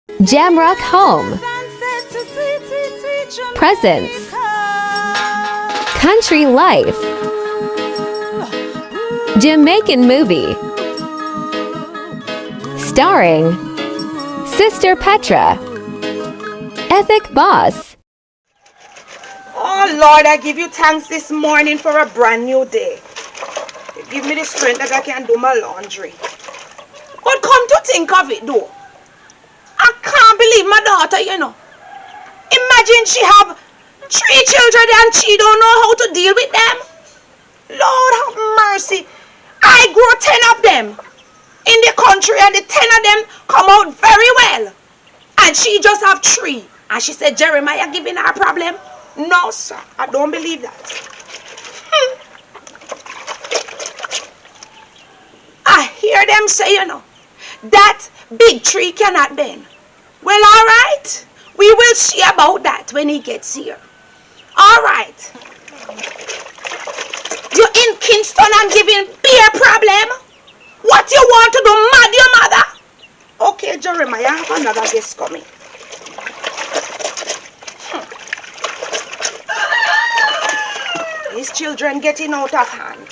Jamrock Home. Presents. Country Life. Jamaican Movie. Starring Sister Petra. Ethic Boss. Oh Lord, I give you thanks this morning for a brand new day. You give me the strength that I can do my laundry. But come to think of it though, I can't believe my daughter, Imagine she have 3 children and she don't know how to deal with them. Lord have mercy. I grew 10 of them in the country and the 10 of them come out very well. And she just have 3. And she said, Jeremiah giving her a problem? No, sir. I don't believe that. I hear them say, that big tree cannot bend. Well, all right. We will see about that when he gets here. All right. You're in Kingston and giving beer problem? What you want to do, mad your mother? Okay, Jeremiah, I have another guest coming. These children getting out of hand.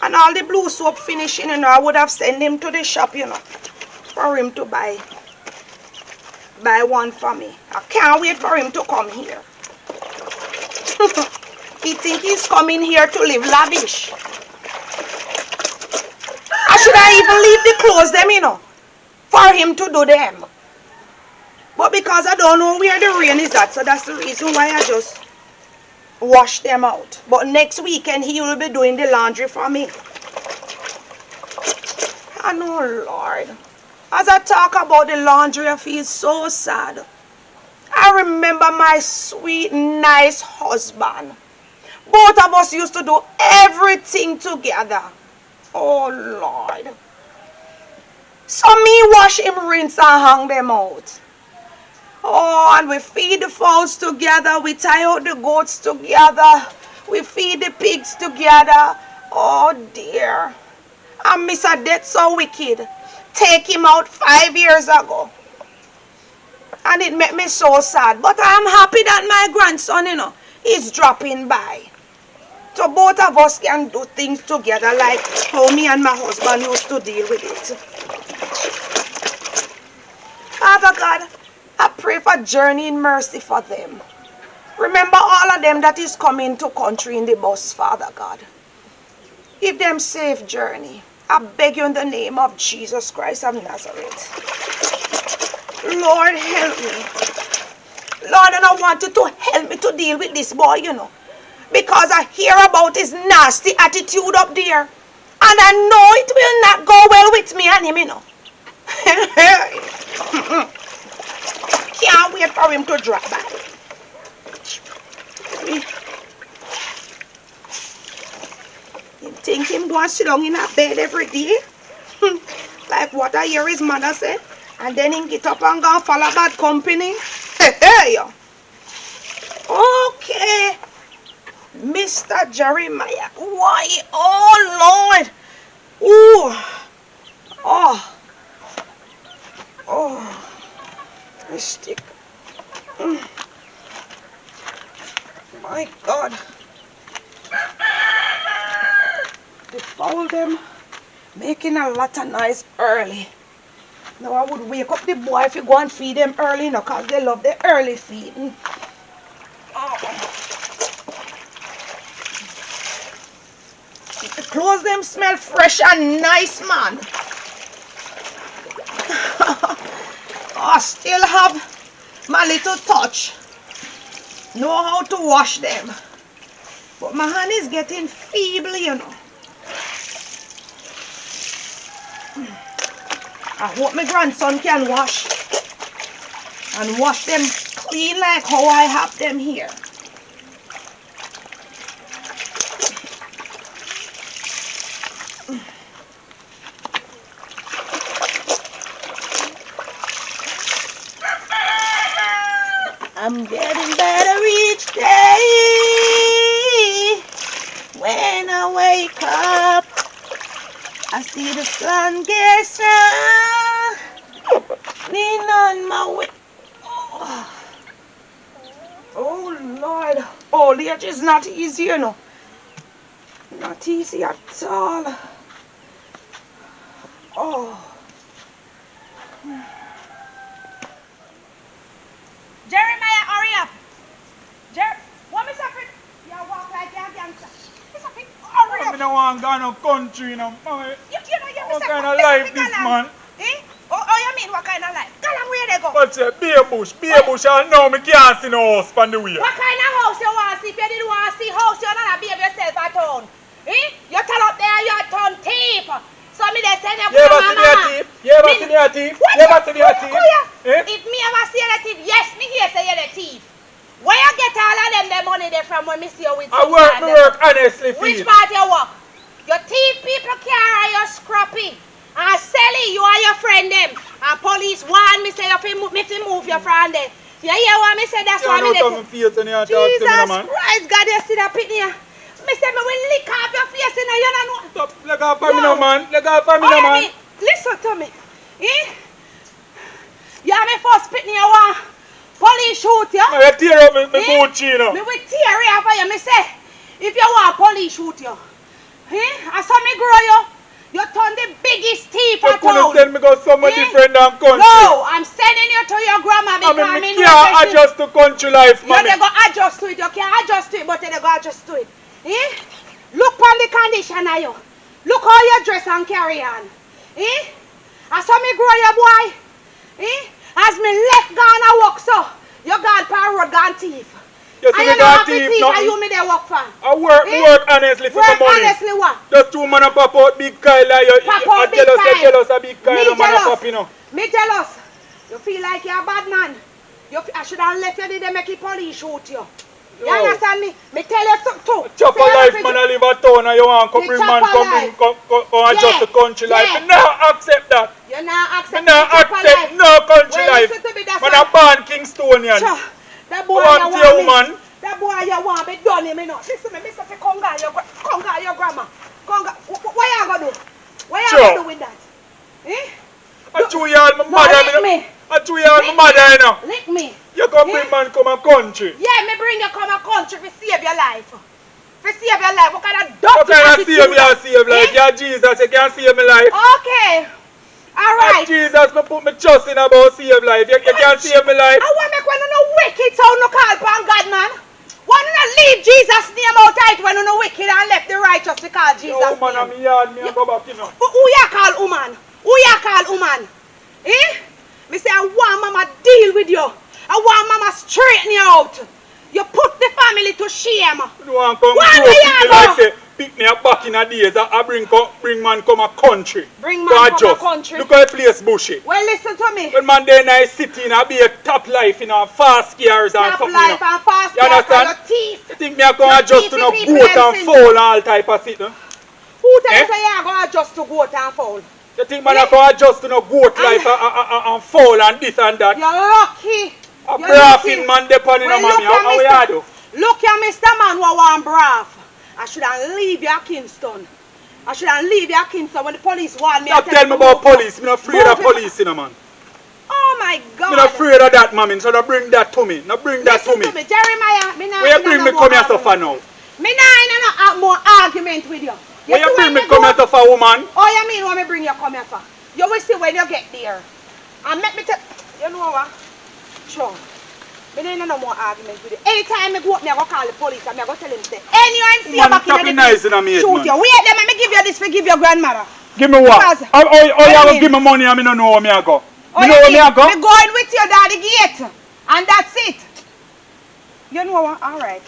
And all the blue soap finishing, I would have sent him to the shop, for him to buy one for me. I can't wait for him to come here. He think he's coming here to live lavish. I should I even leave the clothes them, for him to do them. But because I don't know where the rain is at, so that's the reason why I just wash them out. But next weekend he will be doing the laundry for me. I know, Lord. As I talk about the laundry, I feel so sad. I remember my sweet, nice husband. Both of us used to do everything together. Oh, Lord. So me wash him, rinse and hang them out. Oh, and we feed the fowls together. We tie out the goats together. We feed the pigs together. Oh, dear. And Mr. Death so wicked. Take him out 5 years ago. And it made me so sad. But I'm happy that my grandson, is dropping by. So both of us can do things together like how me and my husband used to deal with it. Father God, I pray for journey in mercy for them. Remember all of them that is coming to country in the bus, Father God. Give them safe journey. I beg you in the name of Jesus Christ of Nazareth. Lord, help me. Lord, and I want you to help me to deal with this boy, Because I hear about his nasty attitude up there. And I know it will not go well with me and him, Can't wait for him to drop by. You think him going to sit down in a bed every day? Like what I hear his mother say? And then he get up and go follow bad company? Okay. Mr. Jeremiah. Why? Oh, Lord. Ooh. Oh. The stick. My God. They found them making a lot of noise early. Now I would wake up the boy if you go and feed them early, because they love the early feeding. Oh. The clothes them smell fresh and nice, man. I still have my little touch. Know how to wash them. But my hand is getting feeble, I hope my grandson can wash. And wash them clean like how I have them here. I'm getting better each day. When I wake up, I see the sun gets down. on my way. Oh Lord, old age is not easy, you know. Not easy at all. Oh. Jeremiah, hurry up. What is happening? You walk like you're a gangster. What's happening? Hurry up. I don't want to go no country, you know. You know, What kind of life this, man? Eh? Oh, you mean what kind of life? Tell them where they go. But say, be a bush, I know me can't see no house on the way. What kind of house you want to see? If you didn't want to see house, you're not a behave yourself at town. Eh? You tell up there you're a town thief. So me they send you You ever see me a thief? You ever see me a thief? You ever see me a thief? Eh? If me ever see a thief, yes, me here say you're a thief. Where you get all of them the money there from when me see you with I work honestly for Which you. part you work? You thief people car and you scrappy. And selling you and your friend them. And police want me say you fi move your friend there. You hear what me say? That's You what me know say. face and you talk to me, Jesus man. Christ, God, you see that picture here? Me say me will lick off your face and you don't know. Stop, let go for me no, man. Let go for me Oh, no, yeah, man. listen to me. Eh? You have me first picture you want police shoot you. You tear up me boot, you know. Me will tear you for you. Me say, if you want police shoot you. I saw me grow you. You turn the biggest thief You at couldn't all. send me go somewhere different than country. No, I'm sending you to your grandma because I mean, me can't adjust to country life, you man. they go adjust to it. You can't adjust to it, but they go adjust to it. Eh? Look on the condition of you. Look how you dress and carry on. Eh? I saw me grow your boy. Eh? As me left gone I walk so. You gone par road gone thief. You see And me you know got what thief, thief nothing. and you me there work for. I work honestly for Work my money. honestly what? Just two man pop out big Kyle and you Pop out big jealous, Kyle. jealous a big Kyle Me and man jealous. pop, you know. Me jealous. You feel like you're a bad man. I should have left you there make the police shoot you. You Yo. understand me? Me tell you something too. Chop a Say life, you man, fi- I live a town and you want to Me bring chop man, a life. come adjust to country life. yeah. Me not accept that. You not Me accept not me chop a accept life. no country Well, life. listen to me, that's Man, why- a born Kingstonian. Sure. That boy I want you to you, me. man. That boy you want me done him, you know. Listen to me, Mr. Fi conga your grandma. What you gonna do? What you Sure. gonna do with that? Eh? I chew you all my No, mother. lick me. I chew you all my mother, you know. Lick me. You come Yeah. bring man come a country. Yeah, me bring you come a country to save your life. To save your life. What kind of How dirty can I attitude save me that? and save life? Eh? You're Jesus, you can't save me life. Okay. All And right. Jesus, me put me trust in about save life. You can't save me life. I want to make one of no wicked sound no call upon God, man. Why not leave Jesus' name out tight when you no wicked and left the righteous to call Jesus' No, man, I'm name? yard, me and go back, you know. Who you call woman? Who you call woman? Eh? Me say I want mama deal with you. I want mama straighten you out. You put the family to shame. You want to come Why grow we pick are me go? like say, pick me up back in the days. I bring man come a country. Bring To man come a adjust. country. Look how the place bushy. Well, listen to me. When man there in a city, I be a top life, you know, fast cars and Top something, life you know. and fast You car understand? your teeth. You think me I come Your adjust to teeth no people goat and dancing. fowl and all type of shit, no? Who tell Eh? you say you are going to adjust to goat and fowl? You think man Eh? I come adjust to no goat And- life and fowl and this and that? You're lucky. A You're braffing lucky. man depend on Well, mommy. look How at you do? Look here, Mr. Man who want braff. I should have leave your Kingston. I should have leave your Kingston when the police want me. I Stop telling me them to about move police. I'm not afraid of Move it. police, you know, man. Oh my God. I'm not afraid of that, mommy. So don't bring that to me. Don't bring that Listen to me. Jeremiah. Me not Where you in bring no me more come here argument. suffer now? Me not in no more argument with you. Where you see bring when me come here go- suffer, woman? Oh, you mean when me bring you come here for? You will see when you get there. And make me tell you know what? Sure. Me not in no more argument with you. Anytime I go up, me I go call the police and me I go tell him say, anyone see you Man, back in talking the nice in a me head, shoot man. you. Wait, let me give you this for give your grandmother. Give me what? Because- Oh, you I have to mean- give me money and me don't know where me I go. Oh, Me know where me I go? Me going with you down the gate. And that's it. You know what? All right.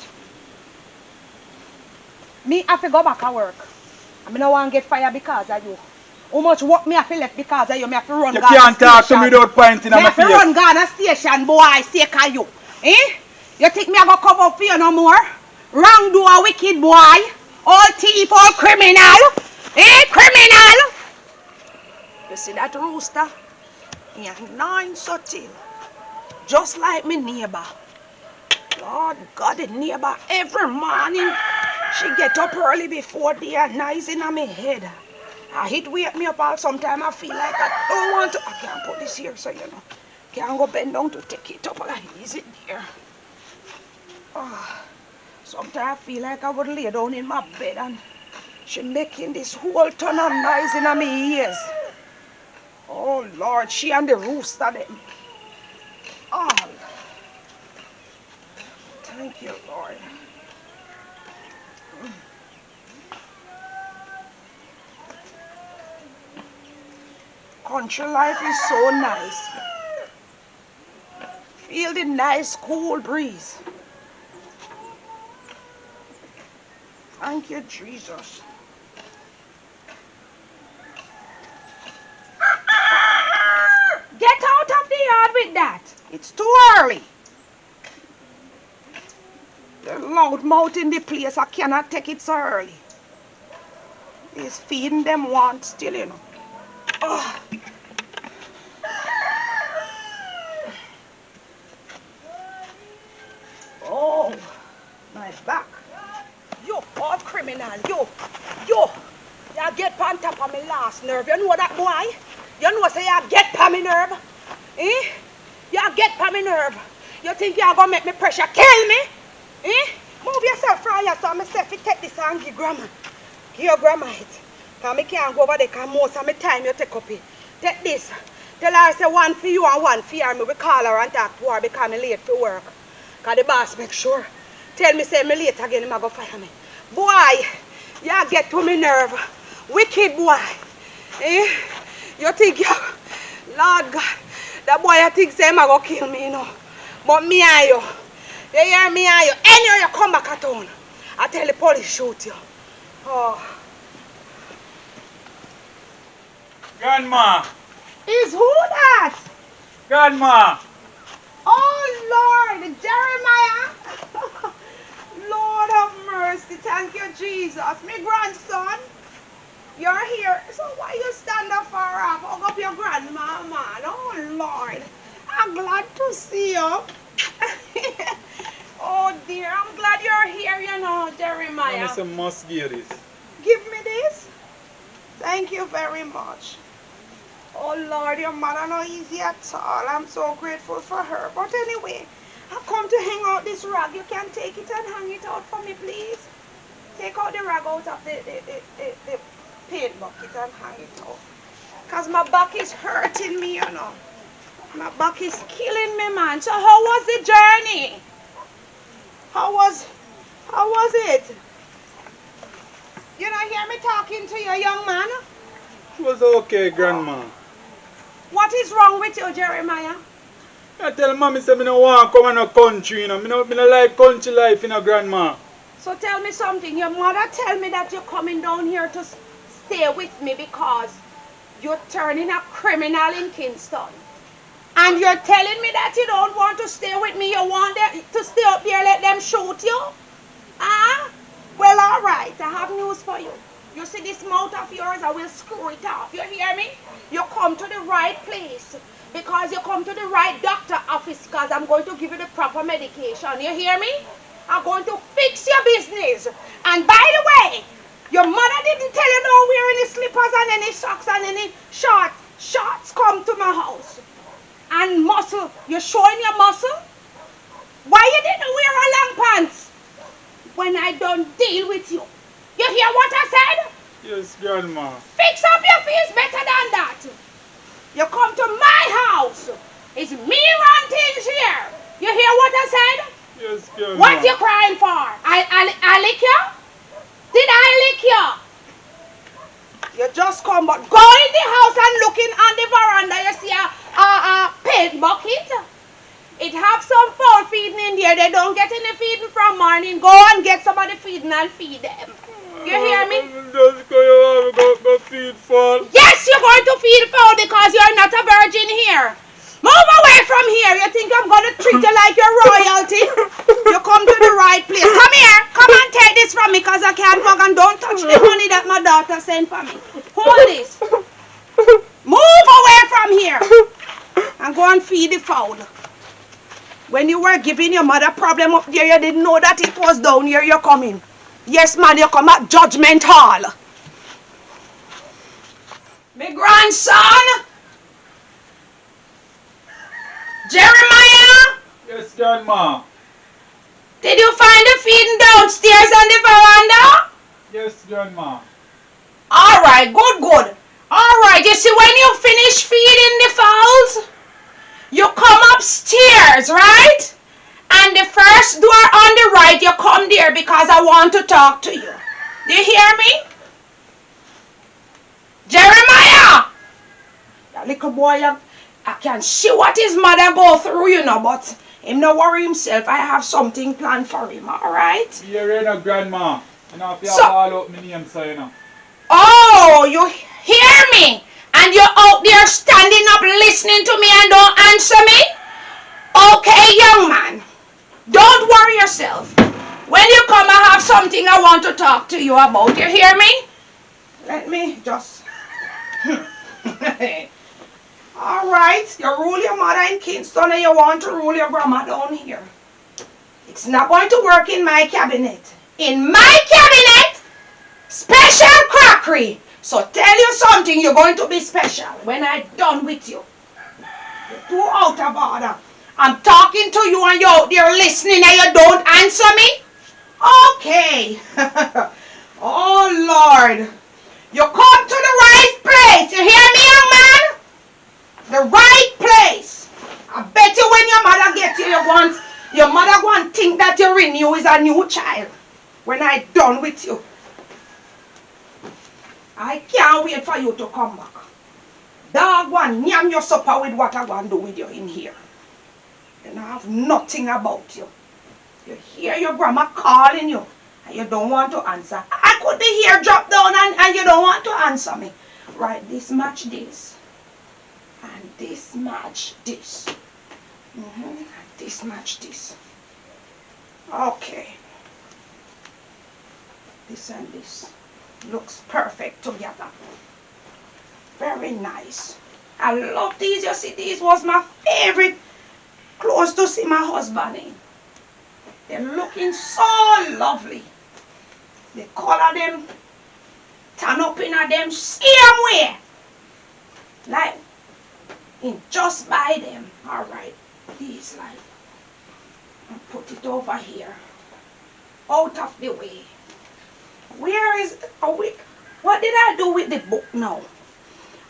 Me have to go back to work. I don't want to get fired because of you. How much work me have to left because of you? Me have to run You Ghana can't talk to station. me without pointing Me at my have to face. run Ghana station, boy, sake of you. Eh? You think me I go come up for you no more? Wrongdoer, wicked boy. All thief, all criminal. Eh? Criminal. You see that rooster? Yeah, 9 subtle. Just like me neighbor. Lord God, the neighbor every morning. She get up early before they are nice in my head. I hit wake me up all sometime I feel like I don't want to. I can't put this here so you know. can't go bend down to take it up. Easy there. Oh, sometimes I feel like I would lay down in my bed and she making this whole ton of noise in my ears. Oh Lord, she and the rooster them. Oh, thank you, Lord. Country life is so nice. Feel the nice cool breeze. Thank you, Jesus. Get out of the yard with that. It's too early. The loud mouth in the place, I cannot take it so early. He's feeding them want still, you know. Oh. Oh, my back. You all criminal, you get on top of my last nerve. You know that boy? You know say you get on my nerve? Eh? You get on my nerve. You think you're gonna make me pressure kill me? Eh? Move yourself from here so myself to take this and give grandma. Give your grandma it. Because I can't go over there because most of my time you take up it. Take this. Tell her I say one for you and one for her. We call her and talk to her because I'm late for work. Because the boss make sure. Tell me say me late again, he go fire me. Boy, you get to me nerve. Wicked boy. Eh? You think you... Lord God. That boy you think say he go kill me, you know. But me and you. You hear me and you. Anyway you come back at town. I tell the police shoot you. Oh. Grandma. Is who that? Grandma. Oh Lord, Jeremiah. Lord have mercy. Thank you, Jesus. My grandson, you're here. So why you stand up far off? Hug up your grandma, man. Oh Lord. I'm glad to see you. Oh dear, I'm glad you're here, you know, Jeremiah. I must give this. Give me this. Thank you very much. Oh Lord, your mother not easy at all. I'm so grateful for her. But anyway, I've come to hang out this rag. You can take it and hang it out for me, please. Take out the rag out of the paint bucket and hang it out. Because my back is hurting me, you know. My back is killing me, man. So how was the journey? How was it? You don't hear me talking to you, young man? It was okay, Grandma. What is wrong with you, Jeremiah? I tell mommy say I don't want to come in a country, you know. I don't like country life, you know, Grandma. So tell me something. Your mother tell me that you're coming down here to stay with me because you're turning a criminal in Kingston. And you're telling me that you don't want to stay with me. You want them to stay up here, let them shoot you? Ah? Well, all right. I have news for you. You see this mouth of yours, I will screw it off. You hear me? You come to the right place. Because you come to the right doctor office because I'm going to give you the proper medication. You hear me? I'm going to fix your business. And by the way, your mother didn't tell you don't wear any slippers and any socks and any shorts come to my house. And muscle, you're showing your muscle? Why you didn't wear a long pants? When I don't deal with you. You hear what I said? Yes, Grandma. Fix up your face better than that. You come to my house. It's me run things here. You hear what I said? Yes, Grandma. What you crying for? I lick you? Did I lick you? You just come, but go in the house and looking on the veranda. You see a paint bucket. It have some fowl feeding in there. They don't get any feeding from morning. Go and get somebody feeding and feed them. You hear me? Just go feed fowl. Yes, you're going to feed fowl because you're not a virgin here. Move away from here. You think I'm going to treat you like your royalty? You come to the right place. Come here. Come and take this from me because I can't fuck and don't touch the money that my daughter sent for me. Hold this. Move away from here. And go and feed the fowl. When you were giving your mother problem up there, you didn't know that it was down here you're coming. Yes, man, you come at Judgment Hall. My grandson. Jeremiah, Yes, Grandma. did you find the feeding downstairs on the veranda? Yes, Grandma. Alright, good. Alright, you see when you finish feeding the fowls, you come upstairs, right? And the first door on the right, you come there because I want to talk to you. Do you hear me? Jeremiah! That little boy, I can see what his mother go through, you know, but him no worry himself. I have something planned for him, alright? Here, you know, Grandma. You know, if you So- have all out my name, so you know. Oh, you hear me? And you're out there standing up listening to me and don't answer me? Okay, young man. Don't worry yourself. When you come, I have something I want to talk to you about. You hear me? Let me just... Alright, you rule your mother in Kingston and you want to rule your grandma down here. It's not going to work in my cabinet. In my cabinet, special crockery. So tell you something, you're going to be special when I'm done with you. You're too out of order. I'm talking to you and you're out there listening and you don't answer me? Okay. Oh, Lord. You come to the right place. You hear me, young man? The right place. I bet you when your mother gets you, your mother won't think that you renew is a new child. When I'm done with you. I can't wait for you to come back. Dog one, yam your supper with what I want to do with you in here. And I have nothing about you. You hear your grandma calling you and you don't want to answer. I could be here drop down and you don't want to answer me. Right, this match this. And this match this. And this match this. Okay. This and this. Looks perfect together. Very nice. I love these. You see, these was my favorite clothes to see my husband in. They're looking so lovely. The color them turn up in a them same way. Like in just by them. Alright. These like. And put it over here. Out of the way. Where is what did I do with the book now?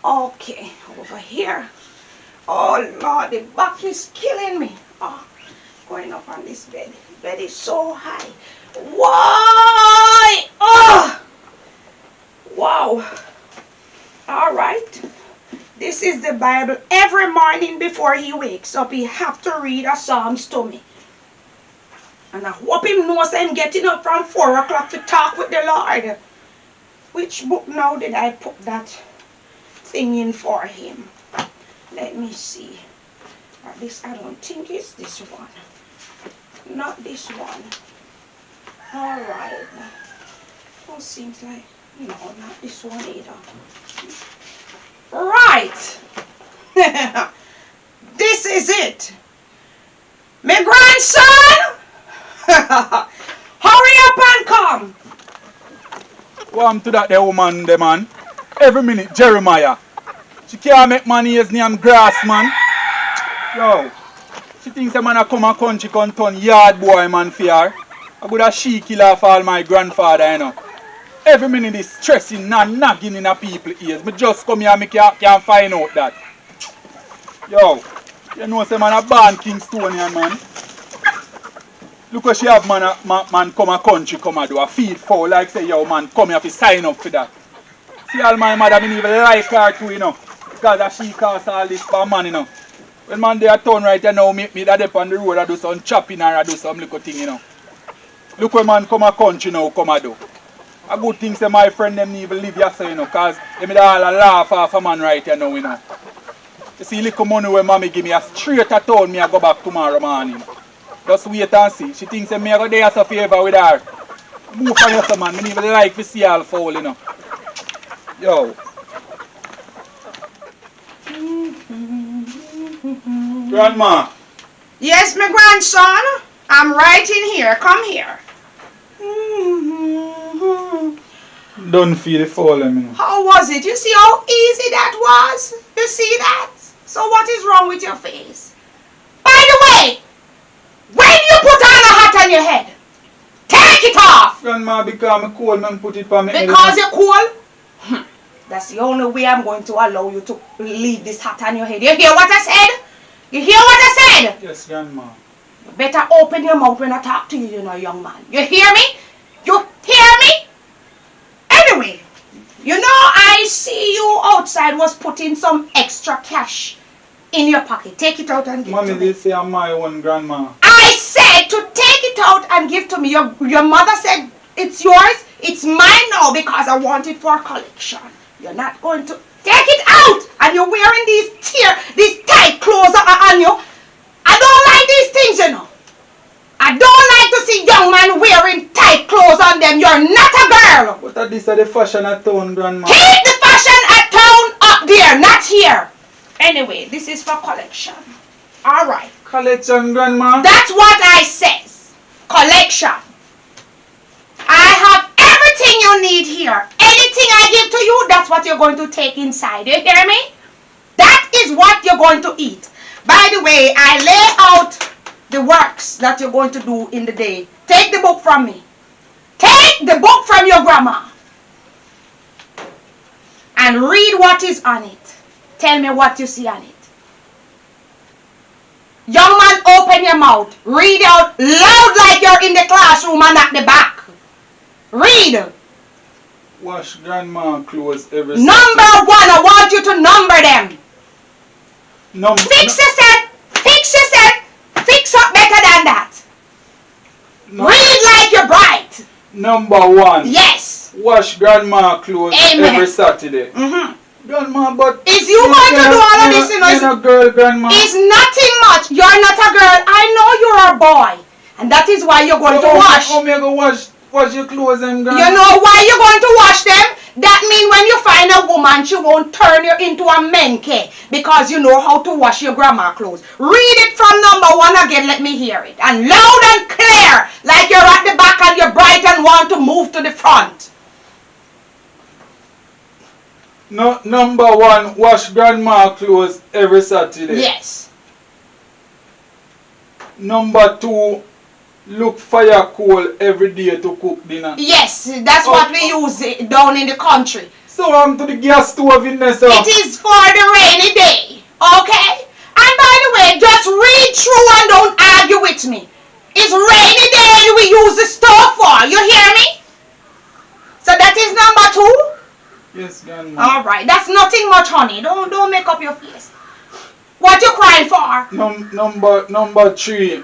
Okay, over here. Oh Lord, the back is killing me. Oh, going up on this bed. The bed is so high. Why? Oh! Wow. Alright. This is the Bible. Every morning before he wakes up, he have to read a Psalms to me. And I hope him knows I'm getting up from 4 o'clock to talk with the Lord. Which book now did I put that thing in for him? Let me see. This, I don't think it's this one. Not this one. Alright. Oh, seems like, no, not this one either. Right. This is it. My grandson! Hurry up and come! What to that there woman, the man? Every minute, Jeremiah. She can't make money as name grass, man. Yo, she thinks a man a come a country can turn yard boy, man, for her. I could have she kill off all my grandfather, you know. Every minute is stressing and nagging in a people's ears. Me just come here and me can't find out that. Yo, you know say man a born Kingstonian, man. Look what she have man come a country come a do a feed fowl like say yo man come here to sign up for that. See all my mother me even like her too, you know. Because of she cost all this for man, you know. When man they a turn right and now meet me that up on the road I do some chopping or I do some little thing, you know. Look where man come a country now come a do. A good thing say my friend them even live here so you know, cause them all a laugh off a man right here now, you know. You see little money where mommy give me a straight a town me I go back tomorrow morning. Just wait and see. She thinks that me I go do us a favor with her. Move on yourself, man. Me even like to see all foul, you know. Yo. Grandma. Yes, my grandson. I'm right in here. Come here. Don't feel the foul, you know. How was it? You see how easy that was? You see that? So what is wrong with your face? on your head. Take it off. Grandma, because I'm cold, man, put it on me. Because you're cool? That's the only way I'm going to allow you to leave this hat on your head. You hear what I said? You hear what I said? Yes, Grandma. You better open your mouth when I talk to you, you know, young man. You hear me? You hear me? Anyway, you know I see you outside was putting some extra cash in your pocket. Take it out and give Mommy to me. did say I'm my own, Grandma. I said to take it out and give to me. Your mother said it's yours. It's mine now because I want it for collection. You're not going to take it out, and you're wearing these tight clothes on you. I don't like these things, you know. I don't like to see young men wearing tight clothes on them. You're not a girl. But that this are the fashion at town, Grandma. Keep the fashion at town up there, not here. Anyway, this is for collection. All right. Collection, Grandma. That's what I says. Collection. I have everything you need here. Anything I give to you, that's what you're going to take inside. You hear me? That is what you're going to eat. By the way, I lay out the works that you're going to do in the day. Take the book from me. Take the book from your grandma. And read what is on it. Tell me what you see on it. Young man, open your mouth. Read out loud like you're in the classroom and at the back. Read. Wash Grandma clothes every Number one, I want you to number them. Fix yourself. Fix yourself. Fix up better than that. Read like you're bright. Number one. Yes. Wash Grandma clothes every Saturday. Grandma, but is you going to do all of this? You're a girl, Grandma. It's nothing much. You're not a girl. I know you're a boy. And that is why you're going to wash. How am I going to wash your clothes, Grandma? You know why you're going to wash them? That means when you find a woman, she won't turn you into a menke because you know how to wash your grandma clothes. Read it from number one again. Let me hear it. And loud and clear, like you're at the back and you're bright and want to move to the front. No, number one, wash Grandma clothes every Saturday. Yes. Number two, look fire coal every day to cook dinner. Yes, that's what we use down in the country. So I'm to the gas stove in there, so. It is for the rainy day, okay? And by the way, just read through and don't argue with me. It's rainy day we use the stove for, you hear me? So that is number two? Yes, Grandma. All right, that's nothing much, honey. Don't make up your face. What you crying for? Number three.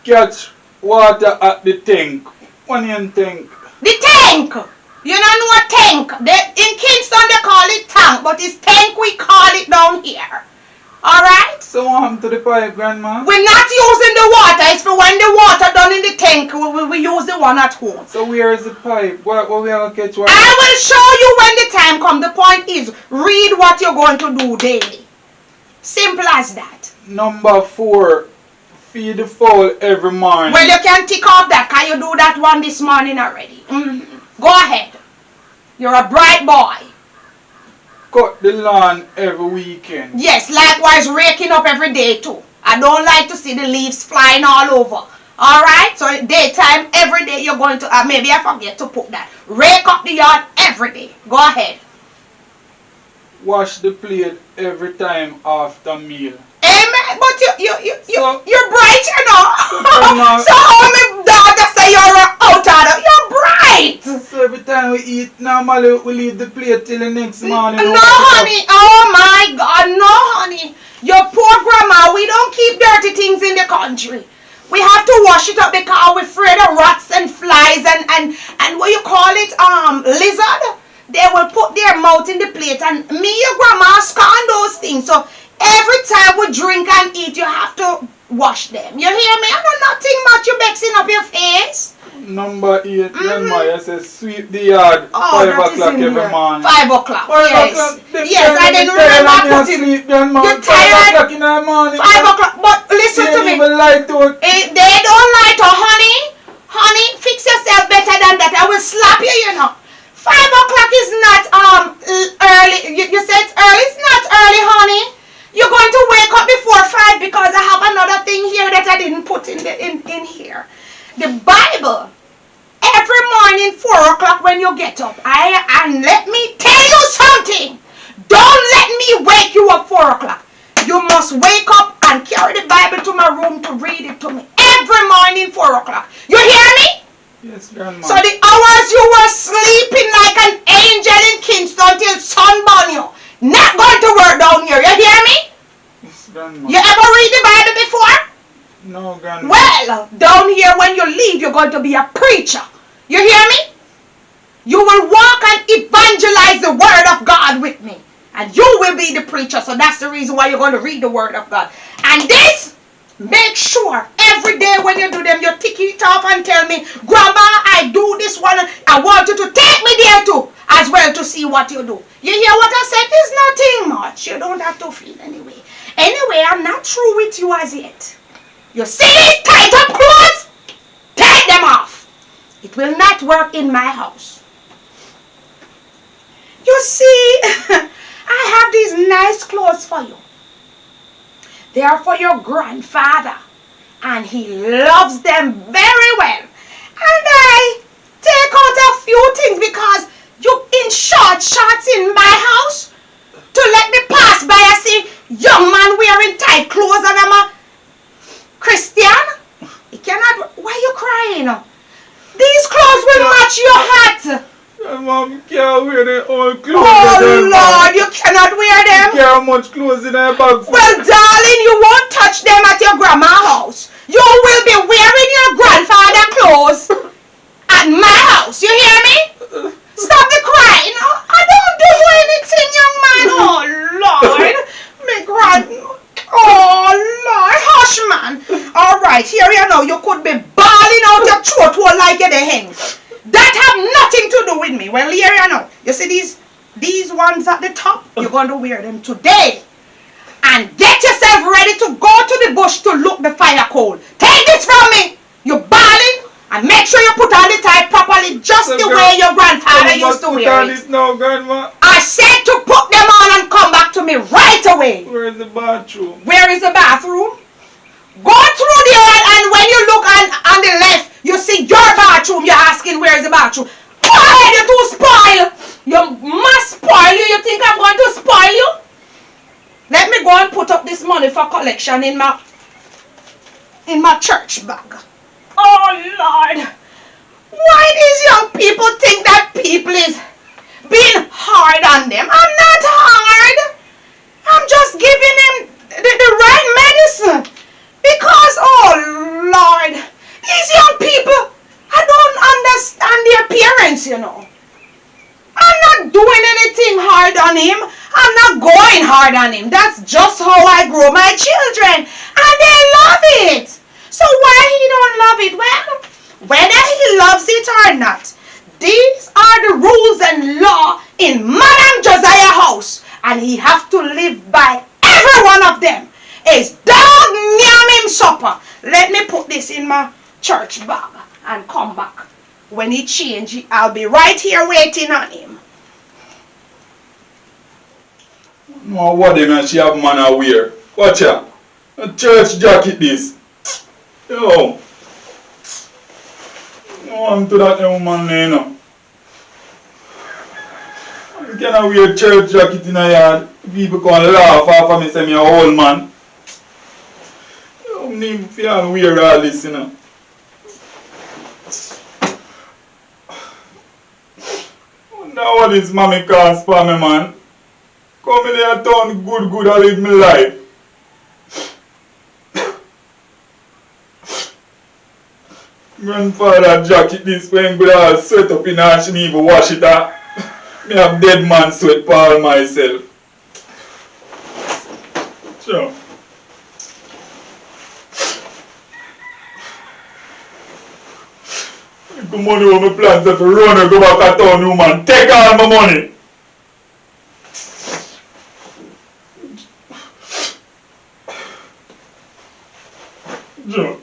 Catch water at the tank. One in tank. The tank. You don't know a tank. In Kingston they call it tank, but it's tank we call it down here. All right. So what happened to the pipe, Grandma? We're not using the water. It's for when the water done in the tank. We use the one at home. So where is the pipe? Where we are going to catch water? I will show you when the time comes. The point is, read what you're going to do daily. Simple as that. Number four, feed the fowl every morning. Well, you can tick off that. Can you do that one this morning already? Go ahead. You're a bright boy. Cut the lawn every weekend. Yes, likewise raking up every day too. I don't like to see the leaves flying all over. Alright, so daytime every day you're going to, maybe I forget to put that. Rake up the yard every day. Go ahead. Wash the plate every time after meal. Amen. But you're bright, you know. So so how my daughter say you're out of you're bright. So every time we eat, normally we leave the plate till the next morning. No, honey. Oh my God, no, honey. Your poor grandma, we don't keep dirty things in the country. We have to wash it up because we're afraid of rats and flies and what you call it, lizard. They will put their mouth in the plate and me, your grandma, scorn those things. So every time we drink and eat, you have to wash them. You hear me? I know nothing much you vexing up your face. Number 8, Grandma, you say sweep the yard 5 o'clock every morning. 5 o'clock, 5 yes. o'clock. Yes, I didn't remember putting sleep, Grandma. You're tired. 5 o'clock in the morning. 5 o'clock, but listen to me. Even light to it. They don't lie to honey. Honey, fix yourself better than that. I will slap you, you know. 5 o'clock is not early. You said it's early. It's not early, honey. You're going to wake up before 5 because I have another thing here that I didn't put in here. the Bible every morning 4 o'clock when you get up. And let me tell you something. Don't let me wake you up 4 o'clock. You must wake up and carry the Bible to my room to read it to me every morning 4 o'clock. You hear me? Yes, Grandma. So the hours you were sleeping like an angel in Kingston till sun burn you, not going to work down here. You hear me? Yes, Grandma. You ever read the Bible before? No, Grandma. Well, down here when you leave, you're going to be a preacher. You hear me? You will walk and evangelize the word of God with me. And you will be the preacher. So that's the reason why you're going to read the word of God. And this, make sure every day when you do them, you tick it off and tell me, Grandma, I do this one. I want you to take me there too, as well, to see what you do. You hear what I said? There's nothing much. You don't have to feel anyway. Anyway, I'm not through with you as yet. You see these tight up clothes? Take them off. It will not work in my house. You see, I have these nice clothes for you. They are for your grandfather. And he loves them very well. And I take out a few things because you in shorts in my house to let me pass by and see young man wearing tight clothes and I'm a Christian. He cannot. Why are you crying? These clothes will match your hat. Mom can't wear the old clothes. Oh Lord, you cannot wear them. You can't have much clothes in her bag. Well, darling, you won't touch them at your grandma's house. You will be wearing your grandfather's clothes at my house. You hear me? Stop the crying. I don't do you anything, young man. Oh Lord, my oh Lord, hush, man. All right, here you know. You could be bawling out your throat hole like you're the hen. That have nothing to do with me. Well, here you know. You see these ones at the top? You're going to wear them today. And get yourself ready to go to the bush to look the fire coal. Take this from me. You're bawling. And make sure you put on the tie properly just the way your grandfather used to wear it. Now, Grandma. I said to put them on and come back to me right away. Where is the bathroom? Where is the bathroom? Go through there and when you look on the left, you see your bathroom. You're asking where is the bathroom. Go ahead, you're too spoiled. You must spoil you. You think I'm going to spoil you? Let me go and put up this money for collection in my church bag. Oh Lord. Why these young people think that people is being hard on them? I'm not hard. I'm just giving them the right medicine. Because, oh Lord, these young people, I don't understand their parents, you know. I'm not doing anything hard on him. I'm not going hard on him. That's just how I grow my children. And they love it. So why he don't love it? Well, whether he loves it or not, these are the rules and law in Madam Josiah's house. And he have to live by every one of them. It's dog yam him supper. Let me put this in my church bag and come back. When he change, I'll be right here waiting on him. No, what them she have man a wear? Watch out. A church jacket this. Yo. No, I'm to that woman there, you know. You cannot wear church jacket in a yard. People can laugh after me say me a old man. You don't need to wear all this, you know. Now what is mommy cause for me, man? Come in here and turn good and live my life. Grandfather jacket this when good all sweat up in her, she didn't even wash it out. Me have dead man sweat for all myself. Sure. The money on my plans if you run and go back at town, you man. Take all my money. Joe.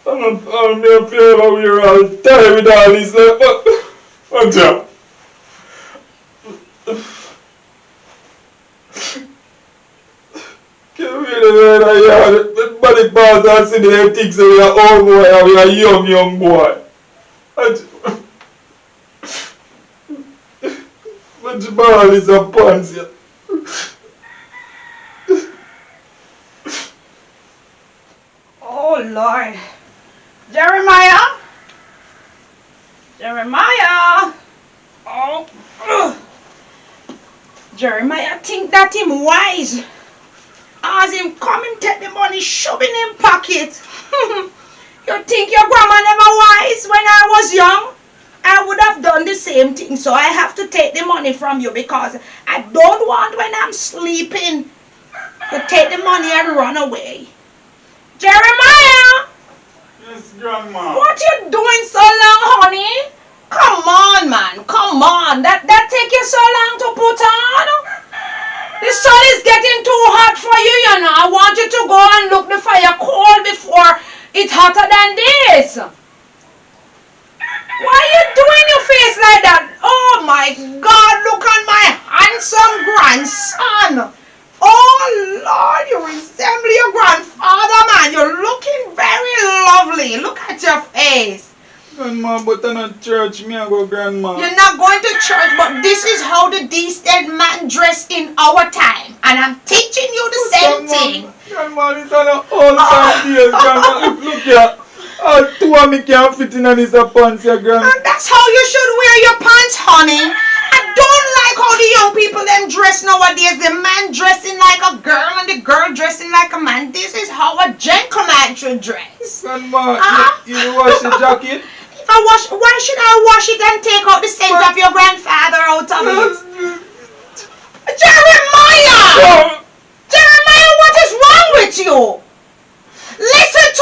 I'm a favor we are all tired with all this, but Joe. the boss and see them things that we are old boy and we are young boy. But the ball is a pansy. Oh Lord. Jeremiah? Jeremiah? Oh. Ugh. Jeremiah think that him wise. As him come him take the money, shove in him pocket. You think your grandma never wise when I was young? I would have done the same thing. So I have to take the money from you because I don't want when I'm sleeping to take the money and run away. Jeremiah! Yes, Grandma. What you doing so long, honey? Come on, man. Come on. That take you so long to put on? The sun is getting too hot for you, you know. I want you to go and look the fire cold before it's hotter than this. Why are you doing your face like that? Oh, my God. Look at my handsome grandson. Oh, Lord, you resemble your grandfather, man. You're looking very lovely. Look at your face. Grandma, but I'm not church. Me I go, Grandma. You're not going to church, but this is how the decent man dressed in our time. And I'm teaching you the same thing. Grandma, this is an old time days, Grandma. Look here. All two of me can't fit in on this pants here, Grandma. And that's how you should wear your pants, honey. I don't like how the young people them dress nowadays. The man dressing like a girl and the girl dressing like a man. This is how a gentleman should dress. Grandma, you wash the jacket? If I wash, why should I wash it and take out the stains of your grandfather out of it? Jeremiah! Jeremiah, what is wrong with you? Listen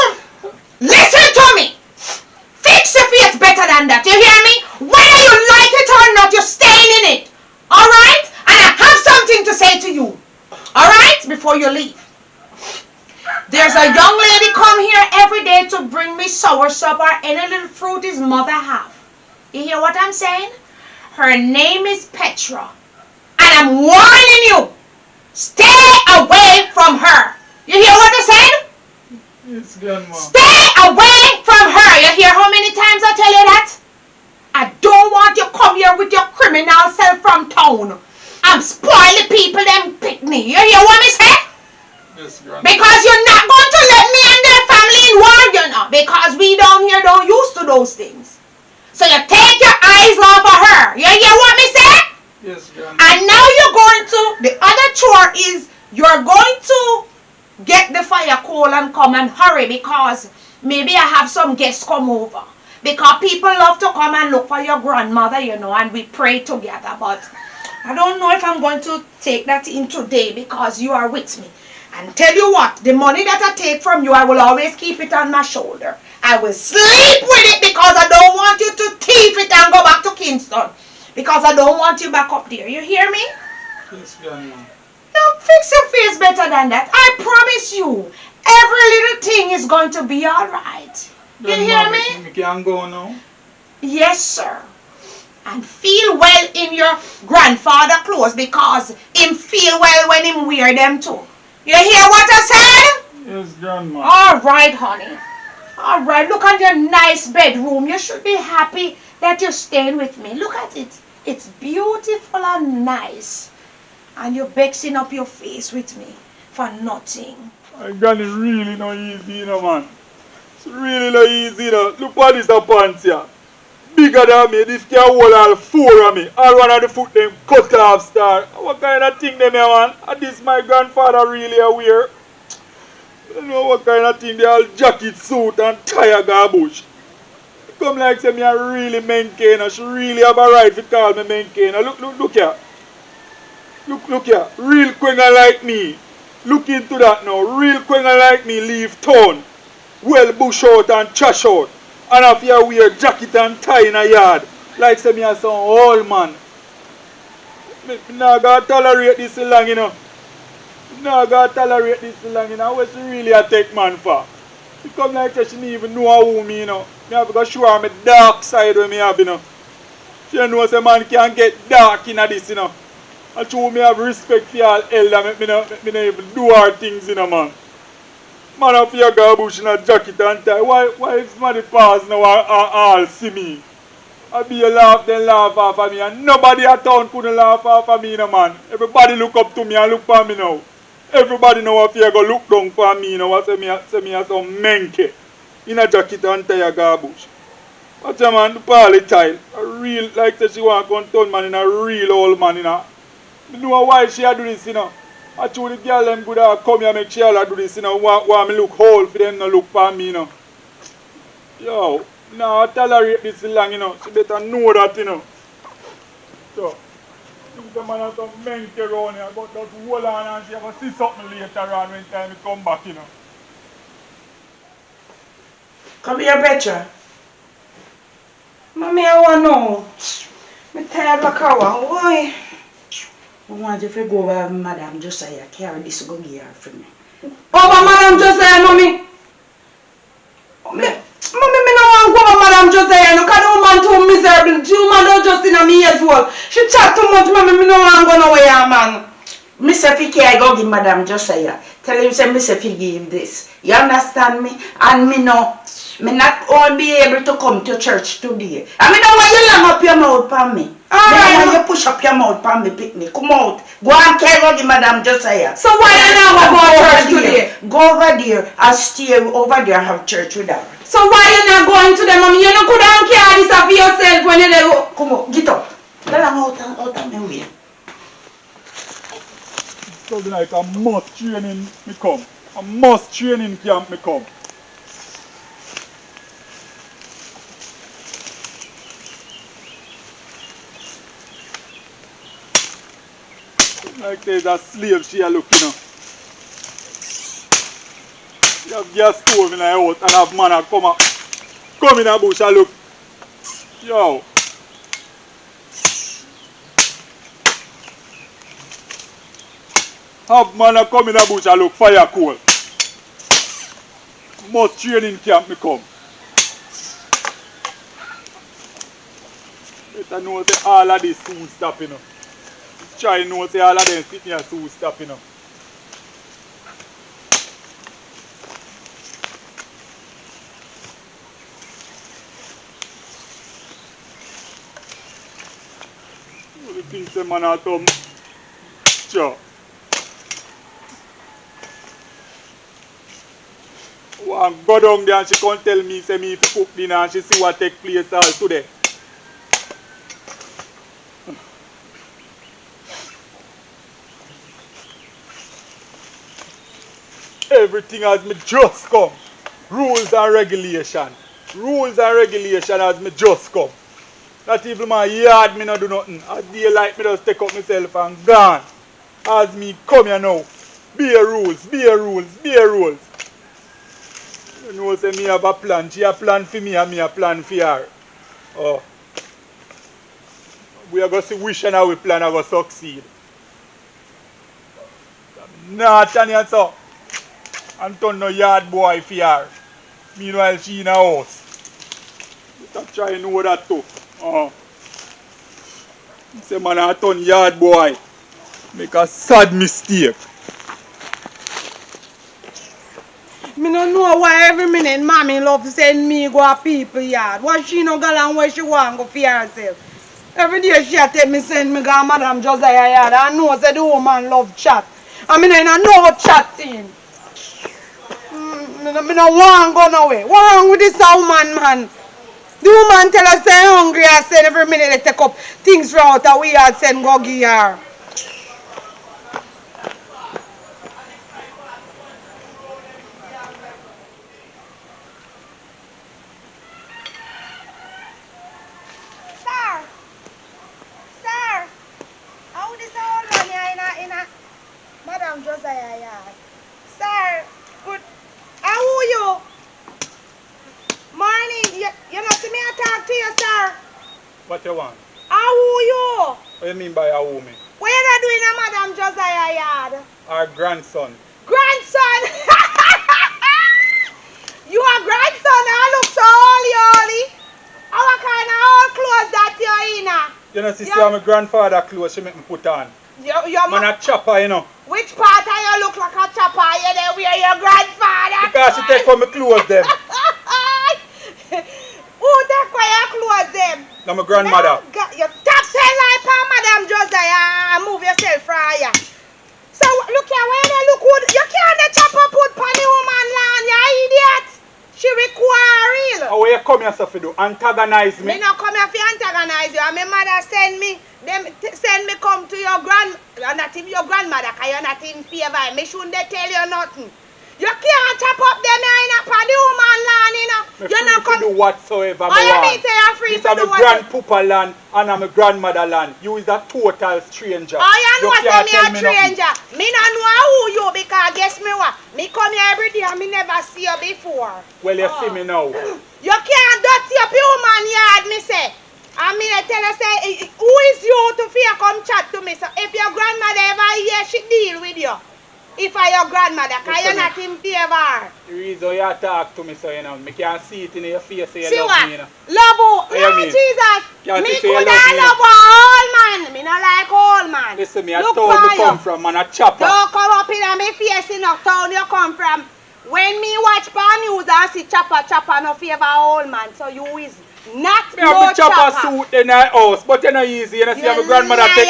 to me. Fix your face better than that. You hear me? Whether you like it or not, you're staying in it. Alright? And I have something to say to you. Alright? Before you leave. There's a young lady come here every day to bring me soursop or any little fruit his mother have. You hear what I'm saying? Her name is Petra. And I'm warning you. Stay away from her. You hear what I said? Yes, Grandma. Stay away from her. You hear how many times I tell you that? I don't want you come here with your criminal self from town. I'm spoiling people them pick me. You hear what me say? Yes, Grandma. Because you're not going to let me and their family in war, you know. Because we down here don't used to those things. So you take your eyes off of her. You hear what me say? Yes, Grandma. And now you're going to, the other chore is you're going to get the fire coal and come and hurry because maybe I have some guests come over. Because people love to come and look for your grandmother, you know, and we pray together. But I don't know if I'm going to take that in today because you are with me. And tell you what, the money that I take from you, I will always keep it on my shoulder. I will sleep with it because I don't want you to thief it and go back to Kingston. Because I don't want you back up there. You hear me? Yes, Grandma. Now fix your face better than that. I promise you, every little thing is going to be alright. You hear me? We can go now. Yes, sir. And feel well in your grandfather clothes because him feel well when him wear them too. You hear what I said? Yes, Grandma. Alright, honey. Alright, look at your nice bedroom. You should be happy that you're staying with me. Look at it. It's beautiful and nice. And you're vexing up your face with me for nothing. I got it really not easy, you know, man. It's really not easy, you know. Look what this pants here. Bigger than me. This can hold all four of me. All one of the foot them cut off star. What kind of thing them here, man? And this my grandfather really wear. I don't know what kind of thing they all jacket, suit and tie garbage. Come like say me a really maintainer. She really have a right to call me maintainer. Look here. Look here. Real quenga like me. Look into that now. Real quenga like me leave town. Well bush out and trash out. And if you wear jacket and tie in a yard. Like say me a some old man. Me not gonna tolerate this long, you know. Not gonna tolerate this long, you know. What's really a take man for? She come like say she didn't even know who me, you know. Me have to go show her my dark side when me have, you know. She knows a man can get dark in this, you know. And true, me have respect for all elder, me no even do our things, you know, man. Man up here garbage in a jacket and tie. Why if somebody pass now and all see me? I be a laugh, then laugh off of me, and nobody at town couldn't laugh off of me, no man. Everybody look up to me and look for me now. Everybody know if you go look down for me now, say me as some menke in a jacket and tie a garbage. Watch a man, the parley child, a real, like say she want to turn man in a real old man, you know. I know why she a do this, you know. I told the girl them good come here make she all do this, you know, want me look old for them no look for me, you know. Yo. No, tolerate this long, you know. She better know that, you know. So, the man has some menke around here, but just hold on and she will see something later on when time it come back, you know. Come here, Petra. Mommy, I want to know. I'm tired like I want. Why? I want you to go over Madam Josiah. Carry this go give her for me. Over Madam Josiah, Mommy. Mommy, me no want go over Madam Josiah. No, because the woman too miserable. The woman don't just in me as well. She chat too much, Mommy. Me no want go nowhere, man. Mr. Fiki, I go give Madam Josiah. Tell him, say, Mr. Fiki give this. You understand me? And me no. Me not all be able to come to church today. And me don't want you long up your mouth for me. Me don't want you push up your mouth for me, picnic. Come out. Go and carry the Madam Josiah. So why you not go to church today? Go over there and stay over there and have church with her. So why you not going to them, Mommy? You not could have carry this for yourself when you there. Come on, get up. Tell them out of my way. Something like a must training me come. A must training camp me come. Like there's a slave she a look, you know. You have gas stove in her house and have man a come in a bush and look. Yo. Have man a come in a bush and look fire coal. Must training camp me come. Better know say all of this soon stop, you know. Try know say all of them sitting here soon stop, you know. All the things the man at home. Sure. One go down there and she can't tell me say me if cook dinner and she see what take place all today. Everything as me just come. Rules and regulation. Rules and regulation as me just come. Not even my yard me not do nothing. As daylight me just take up myself and gone. As me come here now. Bare rules, bare rules, bare rules. You know say me have a plan. She a plan for me and me a plan for her. Oh. We are going to see which and how we plan are going to succeed. Nah, Tanya, so. And turn no yard boy for her. Meanwhile, she in a house. You try to know that too. Say man, I turn yard boy. Make a sad mistake. Me no know why every minute Mommy love to send me go a people yard. Why she no go and where she want go for herself? Every day she take me send me go a Madam Josiah yard. I know say the woman love chat. I mean I know chatting. Me no want go nowhere. What wrong with this woman, man? The woman tell us say hungry and send every minute they take up things from out of we yard send go give her. Sir, how this old man here in a Madam Josiah yard? Sir, good. How are you? Morning. You not see me I talk to you, sir. What you want? How are you? What you mean by a woman? What you not doing in Madam Josiah yard? Our grandson. Grandson! You a grandson? I look so holy. What kind of old clothes that you're in? You know, sister, my grandfather clothes she make me put on. Your Man a chopper, you know. Which part of you look like a chopper? You there where your grandfather? Because she take for me clothes them. Who take for your clothes them? No, my grandmother. You stop saying like Madam Josiah and move yourself from here. So look here, where they look good. You can't the chopper put on the woman land, you idiot. She require real. How you come here so for do? Antagonize me? Me not come here for antagonize you. And my mother send me come to your not even your grandmother, because you're not in favor. Me shouldn't they tell you nothing. You can't chop up them here in a the woman land, you know. You're not come to do whatsoever. Oh, you mean say you're free to do do whatever? grandpapa land and I'm a grandmother land. You is a total stranger. Oh, you know can't say me a tell stranger. Me not know who you because guess me what? Me come here every day and me never see you before. Well, you see me now. You can't dirty up your woman yard, me say. I mean, I tell her, say, who is you to fear come chat to me? So if your grandmother ever hear, she deal with you. If I your grandmother, because you're not in favor. The reason you talk to me so, you know, me can see it in your face, so you see love what? me, you know. Love who? What No, you mean? Jesus. You Me say you could love not me, love a old man. Me not like old man. Listen, me, I Look told for me come from, man, a chopper. Don't come up in my face in the town you come from. When me watch pan news, I see chopper no favor old man. So you is not Me have no a chopper suit in the house, but you're not easy. You know, see, my grandmother take.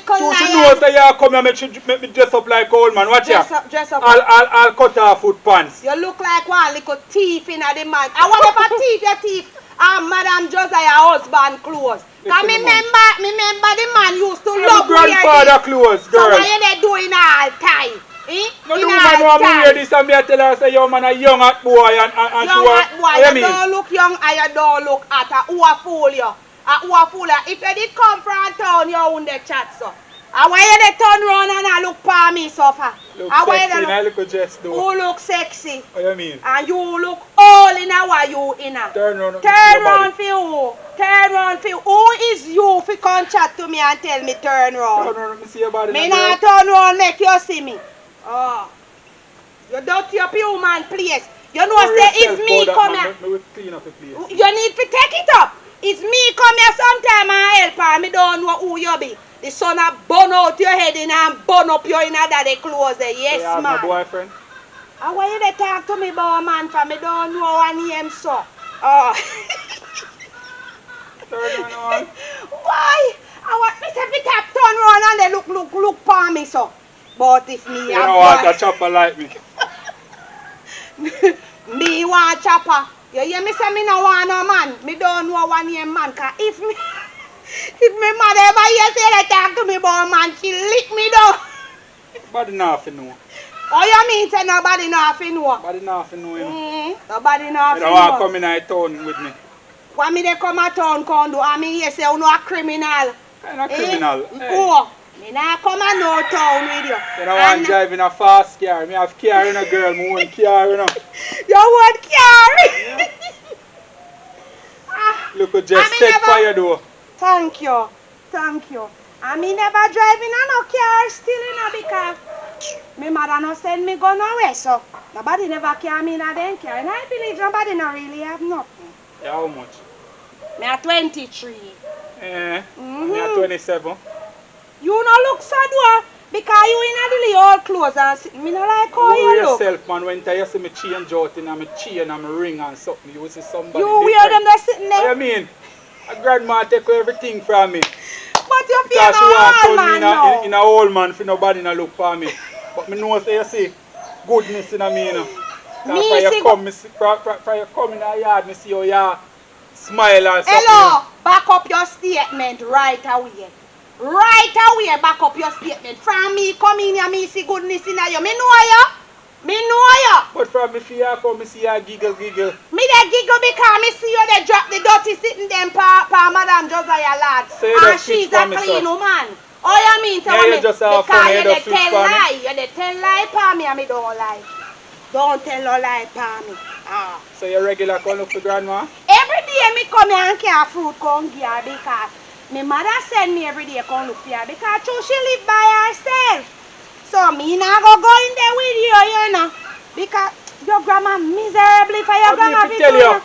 So she knows that you come here, make me dress up like old man. Watch ya. Dress up. I'll cut off foot pants. You look like one little thief in the man. I want to thief your thief. Madam Josiah husband clothes. Cause me remember the man used to love my grandfather clothes, girl. So what you they doing all time? No, the woman want me wear this and me tell her say, yo man, a young hot boy and young hot boy, you don't look young and you don't look hot. Who a fool you? Who a fool you? If you did come from town, you wouldn't chat so. And why you they turn round and I look for me suffer? Look sexy, I look dress though. Who look sexy? What you mean? And you look all in a what you in a. Turn round for you. Turn round for you. Who is you if you come chat to me and tell me turn round? Turn round, let me see your body. Me not turn round make you see me. Oh. You dirty up your man place. You know say it's me come here. Clean up the place. You need to take it up. It's me come here sometime and help her. Me don't know who you be. The son a burn out your head in and burn up your inner daddy clothes there. Yes, so you man. have my boyfriend? And why you they talk to me about a man for me don't know what name so? Oh. Turn around. Why? I want me to be tap turn around and they look for me so. But if me you don't want a chopper like me. Me want chopper. You hear me say me no want no man. Me don't know one name man. Cause if me mother ever hear say they talk to me about a man, she lick me down. Nobody nothing know. Oh, you mean say nobody nothing know? Nobody nothing know, you know. Nobody nothing know. You don't want to come in a town with me. Why me they come a town come do? I mean, you say you know a criminal. I'm not criminal. Oh, me not come a no town with you. You don't want to drive in a fast car. Me have car in a girl, me want car, you know. You want car? Yeah. Look at just set fire though. Thank you. Thank you. I me never driving a no car still, you know, because my mother no send me go nowhere, so nobody never carry me in a them car. And I believe nobody no really have nothing. Yeah, how much? Me are 23. Me are 27. You no look so do because you in a really old clothes and me no like how you look. yourself, man. When you see me change out in my chain and my ring and something, you see somebody you different. wear them just sitting there. What you mean? A grandma take everything from me. But you feel Because she want to turn me now. in a old man for nobody to look for me. But me know say you see goodness in me, you know. For you come in the yard, me see how you smile and something. Hello, back up your statement right away. Right away, back up your statement. From me come in here, me see goodness in you. Me know you. Me know you. But from me see you come, me see you giggle. Me they giggle because me see you they drop the dirty sitting them pa Madam Josiah lad. And she's a clean woman. Oh, you mean tell me? Just because you they tell lie. You they tell lie pa me and me don't lie. Don't tell no lie pa me. Ah. So you regular come look for grandma? Every day me come here and carry fruit come give her because my mother send me every day come look for her because she live by herself. So me not go in there with you know. Because your grandma miserably for your grandma. I tell you.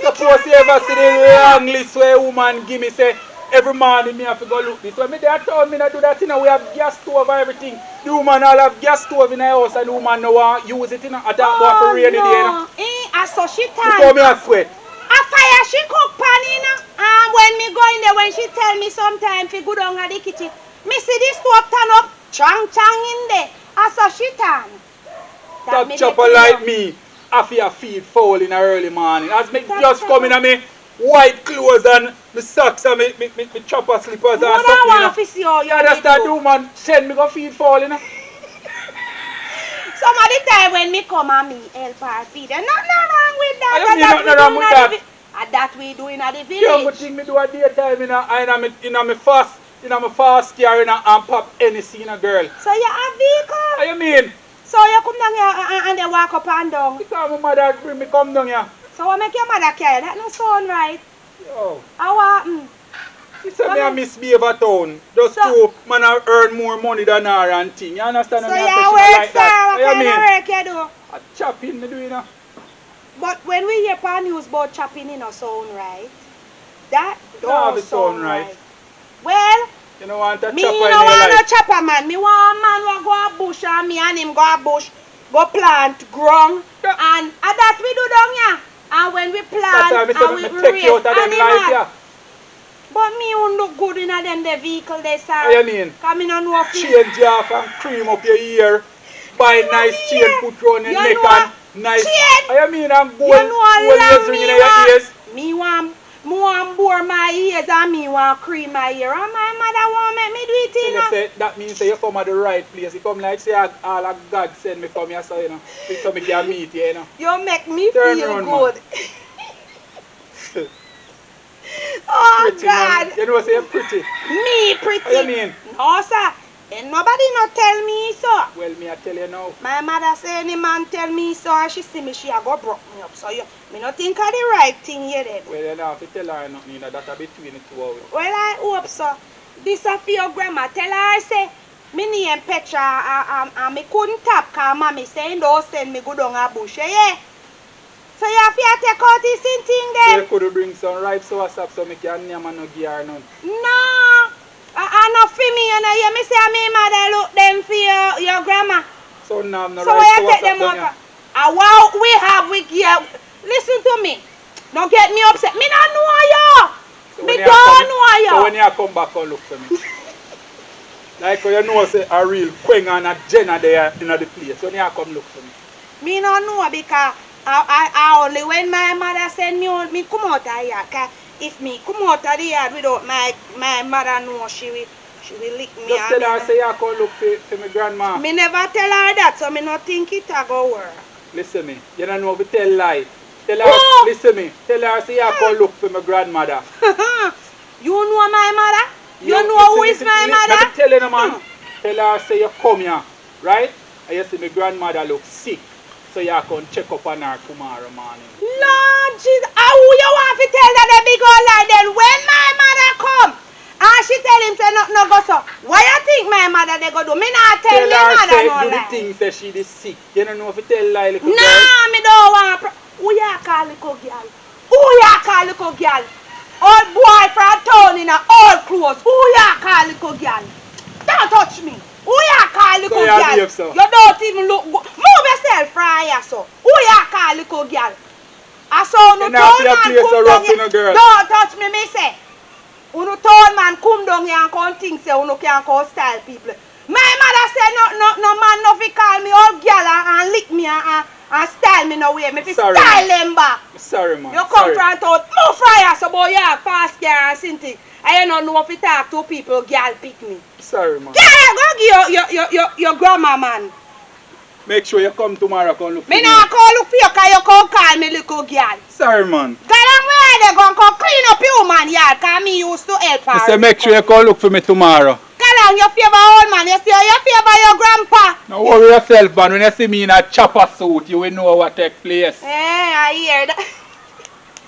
Suppose you ever see the long list where a woman give me say every morning me have to go look this. When me there town, me not do that, you know, we have gas stove and everything. The woman all have gas stove in the house and the woman no want use it, you know. I talk about for rainy day, you know. I saw she Before time. me a sweat. A fire she cook pan, you know. And when me go in there, when she tell me sometime fi go down at the kitchen, me see this stove turn up, chang in there. I saw she turn. Top chopper like me, I feel feed foul in the early morning. As me just come in and me white clothes and my socks and me chopper slippers and something, you know. You understand, the woman send me go feed foul, you know. Some of the time when me come and me help her feed, and nothing wrong with that. I mean nothing wrong with that. And that we do in the village. Yeah, but thing me do a daytime in a fast, car and pop anything in a girl. So you have vehicle? What you mean? So you come down here and they walk up and down? Because my mother bring me come down here. So what make your mother carry? That no sound right. Yo. How happen? She said me a misbehave at town. Just to man earn more money than her and thing. You understand? So you work, sir. What kind of work you do? A chopping me do, you know. But when we hear pan news about chopping in a sound right, that don't sound right. Well, you don't want a chopper me in your no want life. no chopper, man. Me want a man who go a bush and me and him go a bush, go plant, ground, and that we do down here. And when we plant, and we take you out of them life, yeah. But me won't look good in them the vehicle they sir. What you mean? Cause me no know if change you off and cream up your ear. Buy nice chain, put round your neck and nice. Chain? What you mean? And gold long ring in your ears? Me want bore my ears and me want cream my ear. And my mother won't make me do it, you know. Say, that means you come at the right place. You come like say all of God send me come here, so you know. So me can meet you, you know. You make me Turn feel around, good. Oh pretty, God. man. You know say you're pretty. Me pretty. What you mean? No sir. And nobody no tell me so. Well, me I tell you now. My mother say any man tell me so and she see me she a go broke me up. So me not think of the right thing here then. Well, you don't have to tell her nothing, you know, that's between the two of you. Well, I hope so. This is for your grandma. Tell her I say, me name Petra and me couldn't tap because mommy saying don't send me go down a bush, yeah? So you have to take out this thing then? So you could bring some ripe soursop so me can name and no give her none. No. Not for me, you know. You me say my mother look them for your grandma. So now no so ripe you take soursop them down out. here. Wow, we have with you. Listen to me. Don't get me upset. Me don't know you. So Me don't know you. So when you come back and look for me. Like you know say a real queen and a Jenna there in the place. When you come look for me. Me don't know because I only when my mother send me out, me come out of here. Cause if me come out of the yard without my mother know, she will lick me. Just tell her say you come look for my grandma. Me never tell her that, so me not think it a go work. Listen me, you don't know if you tell lie. Tell her, listen me, tell her say you come look for my grandmother. You know my mother? You know who is my mother? Let me tell you, man. Tell her say you come here, right? And you see my grandmother look sick. So you can check up on her tomorrow morning. Lord Jesus, how you want to tell that the big old lie then? When my mother come, and she tell him say no go so. Why you think my mother they go do? Me not tell me mother say, no do lie. the thing say she is sick. You don't know if you tell lie little girl. Nah, me don't want. Who you call little girl? Who you call little girl? Old boy from town in a old clothes. Who you call little girl? Don't touch me. Who you call little girl? So. You don't even look good. Move yourself from here, so. Who you call little girl? I saw no town man come down here. Don't touch me, me say. Uno town man come down here and come think say uno can come style people. My mother say no man no fi call me old girl and lick me and style me no way. Me fi style them back. Sorry man. You come from town, move from here, so boy you have fast car and something. I don't know if you talk to people, girl pick me. Sorry, man. Yeah, go give your grandma, man. Make sure you come tomorrow, come look for me. Me not come look for you because you come call me little girl. Sorry, man. Girl, I'm where they going to come clean up your man yard because me used to help her. I say make sure you come look for me tomorrow. Girl, you favor old man, you see you favor your grandpa. Don't worry yourself, man. When you see me in a chopper suit, you will know what take place. I hear that.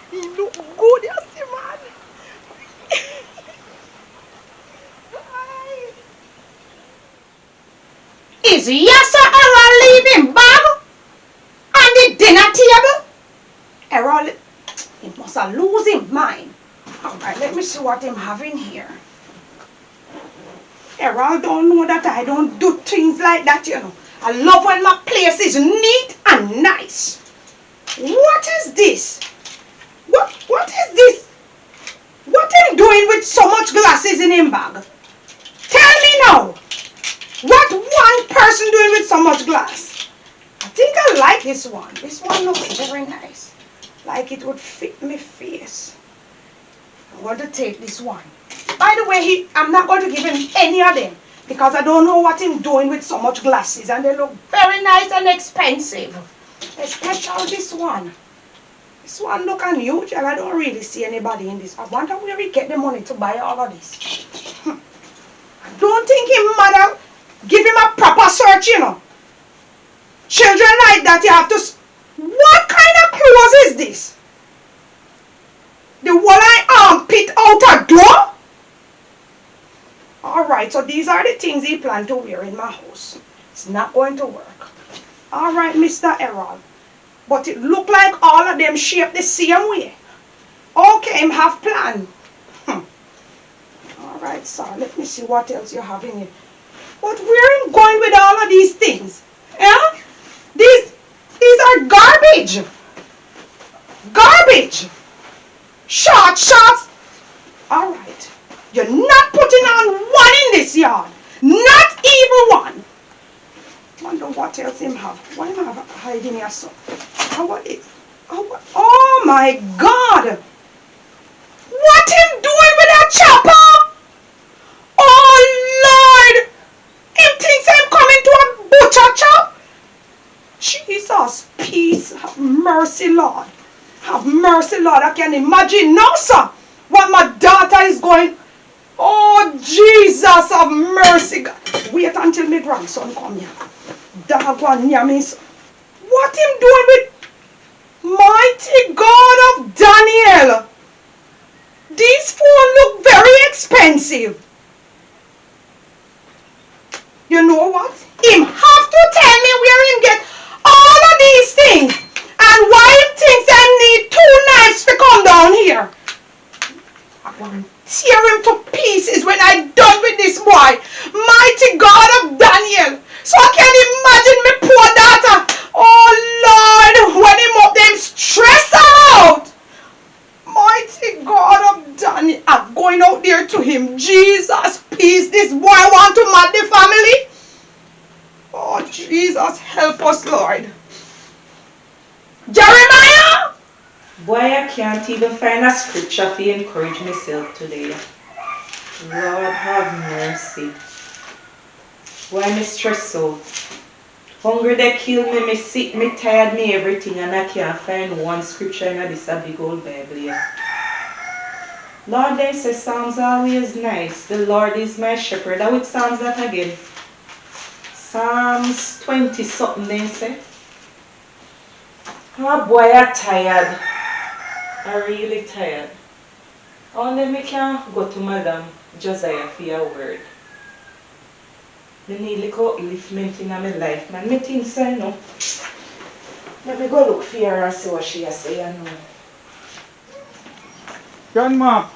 He look good, you see, man. Is yes Errol leaving bag on the dinner table? Errol, he must have lose his mind. Alright, let me see what I'm having here. Errol don't know that I don't do things like that, you know. I love when my place is neat and nice. What is this? What is this? What am doing with so much glasses in him bag? Tell me now. What one person doing with so much glass? I think I like this one. This one looks very nice. Like it would fit my face. I'm going to take this one. By the way, I'm not going to give him any of them because I don't know what he's doing with so much glasses and they look very nice and expensive. Especially this one. This one look unusual. I don't really see anybody in this. I wonder where he get the money to buy all of this. I don't think his mother give him a proper search, you know. Children like that, you have to... What kind of clothes is this? The one I armpit out a door? Alright, so these are the things he planned to wear in my house. It's not going to work. Alright, Mr. Errol. But it look like all of them shaped the same way. Okay, him have plan. Alright, sir. Let me see what else you have in here. But where am going with all of these things? Yeah? These are garbage. Garbage. Shorts. Alright. You're not putting on one in this yard. Not even one. Wonder what else him have. Why am I hiding here so? Oh my God. What him doing with that chopper? Oh Lord. Him thinks I'm coming to a butcher shop? Jesus, peace, have mercy, Lord. Have mercy, Lord. I can imagine now, sir, what my daughter is going. Oh, Jesus, have mercy, God. Wait until my grandson come here. Dog one near me. What him doing with mighty God of Daniel? These phones look very expensive. You know what? Him have to tell me where him get all of these things and why him thinks I need 2 knives to come down here. I want to tear him to pieces when I'm done with this boy. Mighty God of Daniel. So I can imagine my poor daughter. Oh Lord, when him up them stress out. Mighty God of Daniel. I'm going out there to him. Jesus, peace. This boy want to mad the family. Oh, Jesus, help us, Lord. Jeremiah! Boy, I can't even find a scripture to encourage myself today. Lord, have mercy. Why me stress out? Hungry they kill me, me sick, me tired, me everything, and I can't find one scripture in this big old Bible here. Lord, they say Psalms always nice. The Lord is my shepherd. That with Psalms that again. Psalms 20 something they say. Oh boy, I'm tired. I'm really tired. Only me can go to Madam Josiah for your word. I need a little upliftment in my life, man. Me think so, you know. Let me go look for her and see what she has to say, you know. Grandma,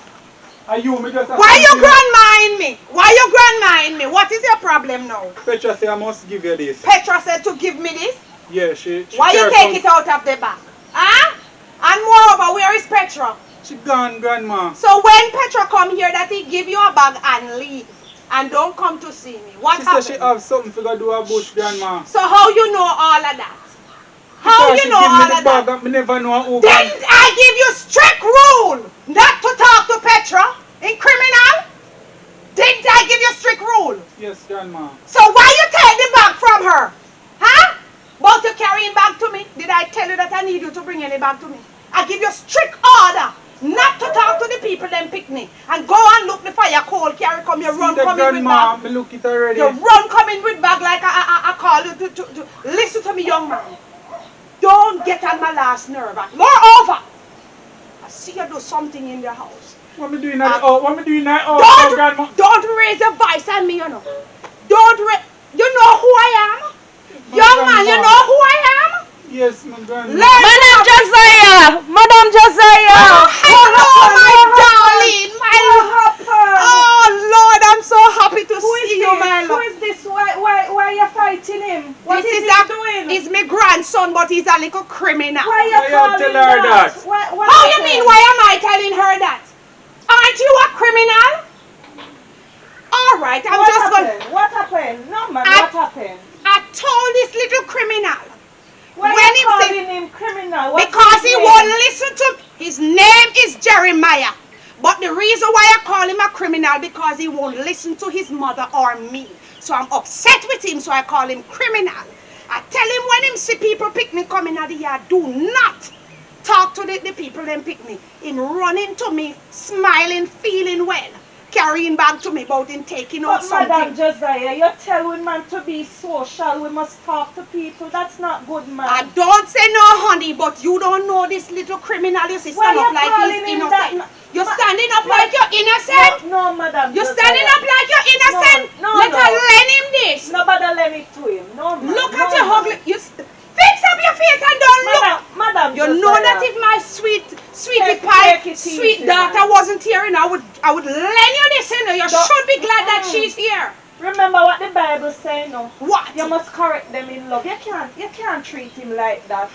are you me just... Why you grandma in me? Why you grandma in me? What is your problem now? Petra say I must give you this. Petra said to give me this? Yeah, she Why you take it out of the bag? Huh? And moreover, where is Petra? She gone, Grandma. So when Petra come here, that he give you a bag and leave. And don't come to see me. What she happened? said she have something to go do a bush, Grandma. So how you know all of that? How you know all of that? I never know who. Then I give you strict rule not to talk to Petra in criminal. Didn't I give you strict rule? Yes, Grandma. So why you take the bag from her? Huh? About to carry it back to me? Did I tell you that I need you to bring any back to me? I give you strict order not to talk to the people them picnic and go and look the fire coal carry come you run coming with bag. Me look it already. You run coming with bag like I call you to listen to me, young man. Don't get on my last nerve. Moreover, I see you do something in the house. What me doing now? What me doing now? Grandma. Don't raise your voice on me, you know. You know who I am? Young man, you know who I am? Yes, my grandma. Madam Josiah! Madam Josiah! Hello, my darling. little criminal. Why you Why you calling tell her that? What How you happened? mean, why am I telling her that? Aren't you a criminal? Alright, I'm What just going happened? What happened? No, man, I- what happened? I told this little criminal. Why when you him calling say- him criminal? What's Because his he name? won't listen to his name is Jeremiah. But the reason why I call him a criminal because he won't listen to his mother or me. So I'm upset with him, so I call him criminal. I tell him when him see people pick me coming out the yard, do not talk to the people them pick me. Him running to me, smiling, feeling well, carrying back to me about him taking out But Madam something. Josiah, you tell we man to be social, we must talk to people. That's not good, man. I don't say no, honey, but you don't know this little criminal. You see, Why stand you up like calling he's him that? innocent. You're standing up like you're innocent. No, Madam You're Josiah. standing up like you're innocent. No, Let no. her lend him this. Nobody lend it to him. No, man. Look no, at your man. ugly. Fix up your face and don't look. Madam You Josiah. know that if my sweetie Take pie, it easy, sweet daughter man. wasn't here, and I would lend you this. You know, you Don't- should be glad that she's here. Remember what the Bible say, no? What? You must correct them in love. You can't treat him like that.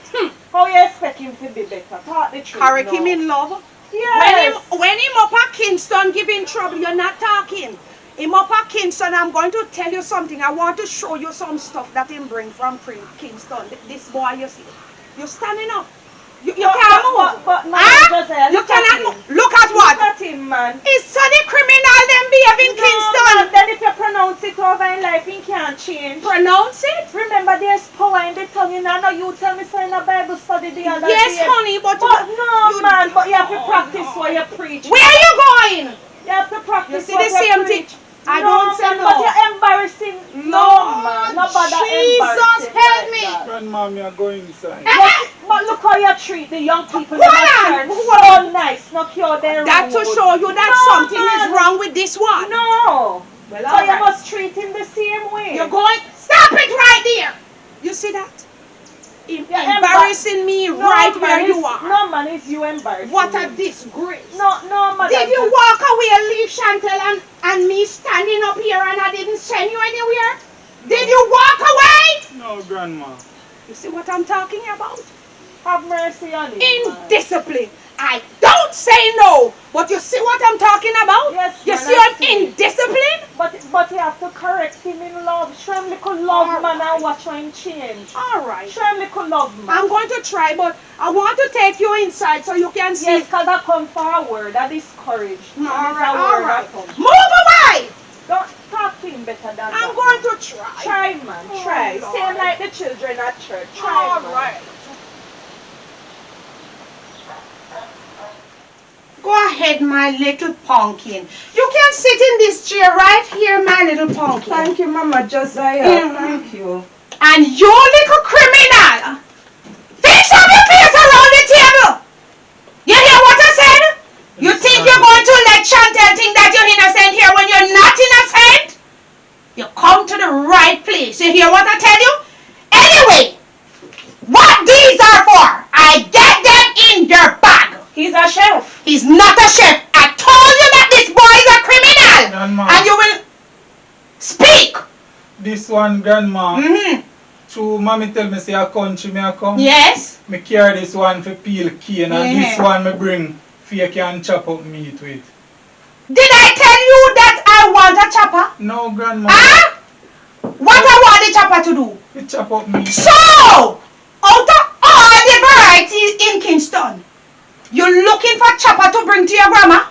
How you expect him to be better? Talk the truth. Correct no. him in love. Yes. When him up at Kingston giving trouble, you're not talking. Him up at Kingston, I'm going to tell you something. I want to show you some stuff that him bring from Kingston. This boy, you see, you're standing up. You can't move. But Huh? Josiah, You look at cannot him. move. Look at Look what? at him, man. It's so the criminal them behave in No, Kingston. man, then if you pronounce it over in life, he can't change. Pronounce it. Remember, there's power in the tongue. You know, you tell me so in a Bible study the other Yes, day. honey, but no, you- man, but you have to Oh, practice no. what you preach. Where are you going? You have to practice You see what the you same preach. thing. I No, don't say man, no. But you're embarrassing. No, man. Nobody Jesus, embarrassing help like me. that. Grandma, me a go inside. But look how you treat the young people in Go the on. church. So nice, not cure their That to rude. show you that No, something is man. wrong with this one. No. Well, So all you right. must treat him the same way. You're going. Stop it right there. You see that? Embarrassing me No, right man, where you it's- are. No, man, it's you embarrassing What a me. disgrace. No, man. Did you walk away and leave Chantel and me standing up here and I didn't send you anywhere? Did you walk away? No, Grandma. You see what I'm talking about? Have mercy on him, man. Indiscipline. I don't say no, but you see what I'm talking about? Yes, You man, see I I'm see. indisciplined? But you have to correct him in love. Show him little love, All man, right. and watch him change. All right. Show him little love, man. I'm going to try, but I want to take you inside so you can see. Yes, because I come for a word. I discourage. And All it's right, a all word right. I come. Move away! Don't talk to him better than that. I'm going to try. Try, man. Oh, Try. Lord. Same like the children at church. Try, All man. right. Go ahead, my little pumpkin. You can sit in this chair right here, my little pumpkin. Thank you, Mama Josiah. Mhm. Thank you. And you little criminal, fix up your face around the table. You hear what I said? You think you're going to let Chantel think that you're innocent here when you're not innocent? You come to the right place. You hear what I tell you? Anyway, what these are for, I get them in your bag. He's a chef. He's not a chef. I told you that this boy is a criminal. Grandma. And you will speak. This one, Grandma. Mm-hmm. True, mommy tell me say a country me a come. Yes. Me carry this one for peel cane and this Yeah. one me bring for you can chop up meat with. Did I tell you that I want a chopper? No, Grandma. Huh? What I want the chopper to do? We chop up meat. So, out of all the varieties in Kingston, you're looking for chopper to bring to your grandma?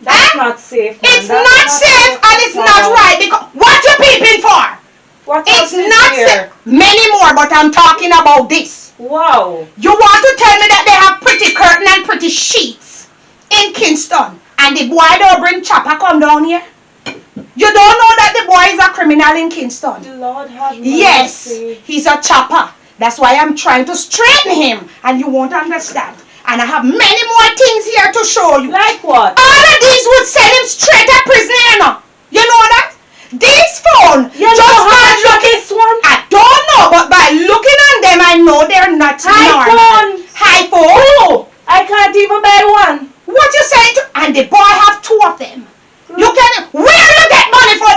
That's Huh? not safe, man. It's That's not safe and it's not right because what you peeping for? What It's else is not there? safe. Many more, but I'm talking about this. Wow. You want to tell me that they have pretty curtain and pretty sheets in Kingston and the boy don't bring chopper come down here? You don't know that the boy is a criminal in Kingston? Lord have mercy. Yes, he's a chopper. That's why I'm trying to straighten him and you won't understand. And I have many more things here to show you. Like what? All of these would send him straight to prison, you know. You know that? This phone, You just know how by to looking, this one? I don't know, but by looking on them, I know they're not normal. iPhone. High phone. I can't even buy one. What you saying to? And the boy have two of them. You can. Where you get money for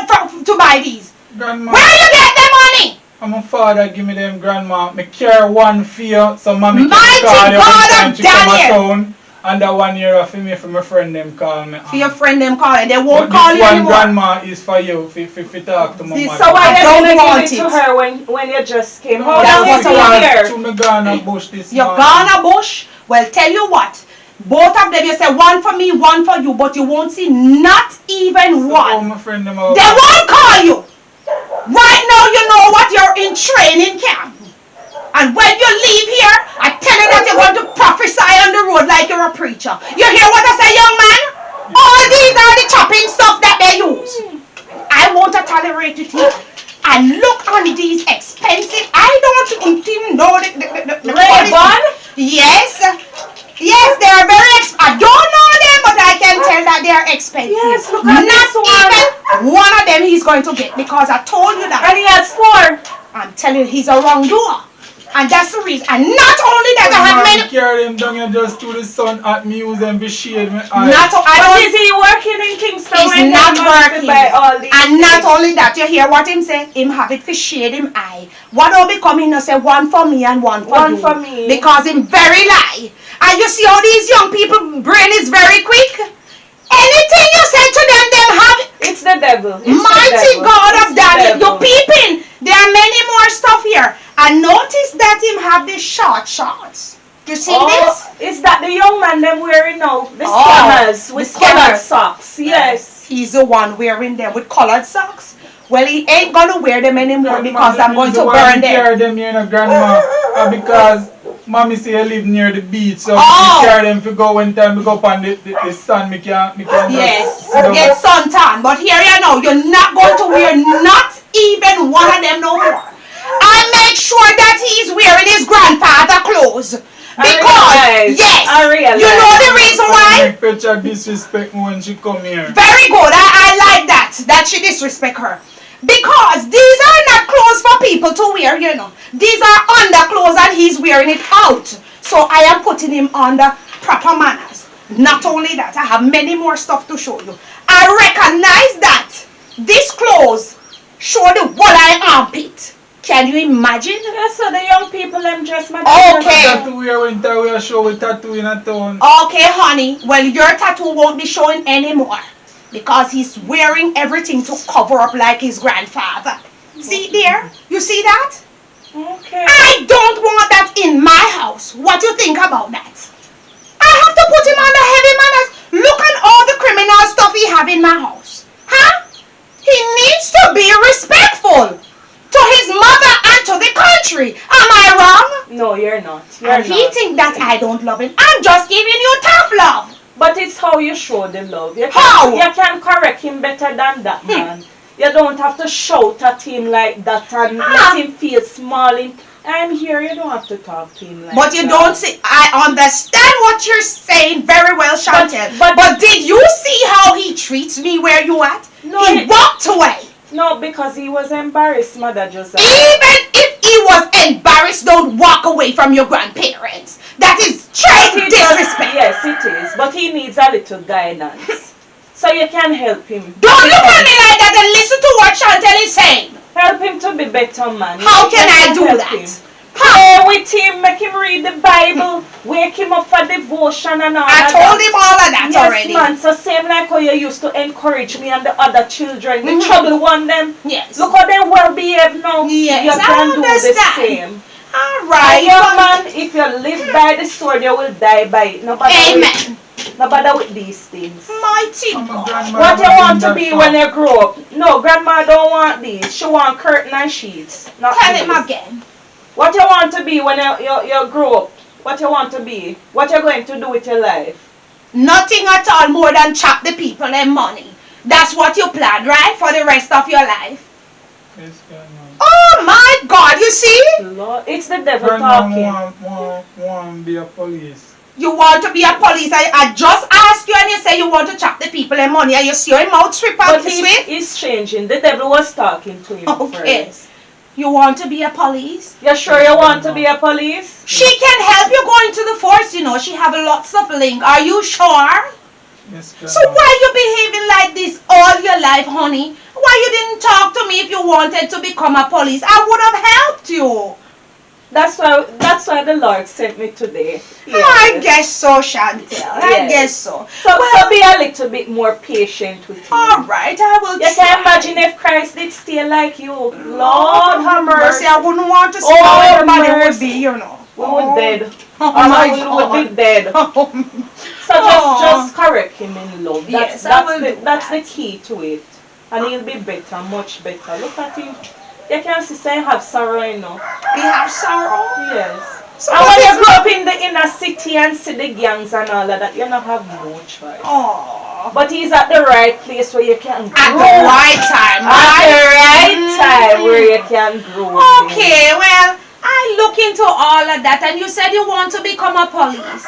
to buy these? Grandma. Where you get the money? And my father give me them grandma. Me carry one for you, so mommy can Mighty call you God anytime of she come a Daniel. town. And that 1 year for me, for my friend them call me. For your friend them calling, they But won't call this you one anymore. grandma is for you, for talk to my See, mother. So why I you don't didn't want give it to it. her when you just came? How That's long what is I he want. here? To me Ghana bush this You're morning. gonna bush? Well, tell you what. Both of them, you say one for me, one for you, but you won't see not even So how one. my friend them out? They won't call you. Right now, you know what? You're in training camp. And when you leave here, I tell you that you're going to prophesy on the road like you're a preacher. You hear what I say, young man? All these are the chopping stuff that they use. I won't tolerate it here. And look on these expensive. I don't even know the Ray-Ban? Yes. Yes, they are very I don't know them, but I can tell that they are expensive. Yes, look at Not this one. even one of them he's going to get, because I told you that. And he has 4. I'm telling you, he's a wrongdoer. And that's the reason. And not only that, I have many. Carry him down here just to the sun at me, use them be shade me eyes. Not, I But don't. is he working in Kingston? He's when not they managed to working. buy all these And not things? only that, you hear what him say? Him have it for shade him eye. What will be coming and say one for me and one for One you? for me. Because him very lie. And you see how these young people brain is very quick. Anything you say to them have. It's the devil. It's the Mighty devil. God It's of the Daniel, devil. you peeping. There are many more stuff here. And notice that him have the short shorts. You see this? Is that the young man them wearing now? The Oh, scammers with the scammer. colored socks. Yes. He's the one wearing them with colored socks. Well, he ain't gonna wear them anymore because I'm going to burn them. Carry them here, no grandma, because mommy say I live near the beach, so Oh. me carry them to go when time we go up on the sun, me can Yes, just sit down. get suntan. But here you know, you're not going to wear not even one of them no more. I make sure that he's wearing his grandfather clothes. Because, yes, I realize. you know the reason why? Make Petra disrespect me when she come here. Very good. I like that she disrespect her. Because these are not clothes for people to wear, you know. These are underclothes and he's wearing it out. So I am putting him on the proper manners. Not only that, I have many more stuff to show you. I recognize that this clothes show the one-eye armpit. Can you imagine? Yes, so the young people them dress my Okay. Tattoo here when time we are show with tattoo in a town. Okay, honey. Well, your tattoo won't be showing anymore. Because he's wearing everything to cover up like his grandfather. See there? You see that? Okay. I don't want that in my house. What do you think about that? I have to put him under heavy manners. Look at all the criminal stuff he have in my house. Huh? He needs to be respectful to his mother and to the country. Am I wrong? No, you're not. You're And he not. think that I don't love him. I'm just giving you tough love. But it's how you show the love. You How? You can correct him better than that, man. You don't have to shout at him like that and Ah. make him feel small. I'm here, you don't have to talk to him like But you that. don't see. I understand what you're saying very well, Chantel. But did you see how he treats me where you at? No, He walked away. No, because he was embarrassed, Mother Josiah. Even if he was embarrassed, don't walk away from your grandparents. That is straight He does- disrespect. Yes, it is. But he needs a little guidance. So you can help him. Don't look at me like that and listen to what Chantel is saying. Help him to be better, man. How You can I do help that? him. Pray with him, make him read the Bible, wake him up for devotion and all I of told that. him all of that Yes, already. man. So same like how you used to encourage me and the other children, the trouble one them. Yes. Look how they well behaved now. Yes, You I can do the understand. same. All And right. young man, if you live by the sword, you will die by it. No bother Amen. no bother with these things. Mighty I'm a God. grandma, What you I'm want to that be far. when you grow up? No, grandma don't want these. She want curtain and sheets. Not Tell these. him again. What you want to be when you grow up? What you want to be? What you going to do with your life? Nothing at all more than chop the people and money. That's what you plan, right? For the rest of your life. Yes, grandma. Oh my God, you see? Lord, it's the devil Grandma talking. want to be a police. You want to be a police. I just asked you and you say you want to chop the people and money and you see your mouth strip out But this way? he's changing. The devil was talking to him Okay. first. You want to be a police? You sure you want to be a police? She can help you go into the force, you know. She have lots of link. Are you sure? Yes, grandma. So why you behaving like this all your life, honey? Why you didn't talk to me if you wanted to become a police. I would have helped you. That's why the Lord sent me today. Yes. I guess so, Chantel. I guess so. So be a little bit more patient with him. All right, I will You try. can imagine if Christ did stay like you. Lord have mercy. I wouldn't want to see how everybody would be, you know. We would dead. Oh Or my we would God. be dead. So just correct him in love. Yes, I will do That's that. the key to it. And he'll be better, much better. Look at him. You can see say have sorrow, you know. We have sorrow. Yes. So And what when is you grow up in the inner city and see the gangs and all of that, you don't have no choice. Oh. But he's at the right place where you can grow. At the right time. At the right time where you can grow. Okay, well, I look into all of that, and you said you want to become a police.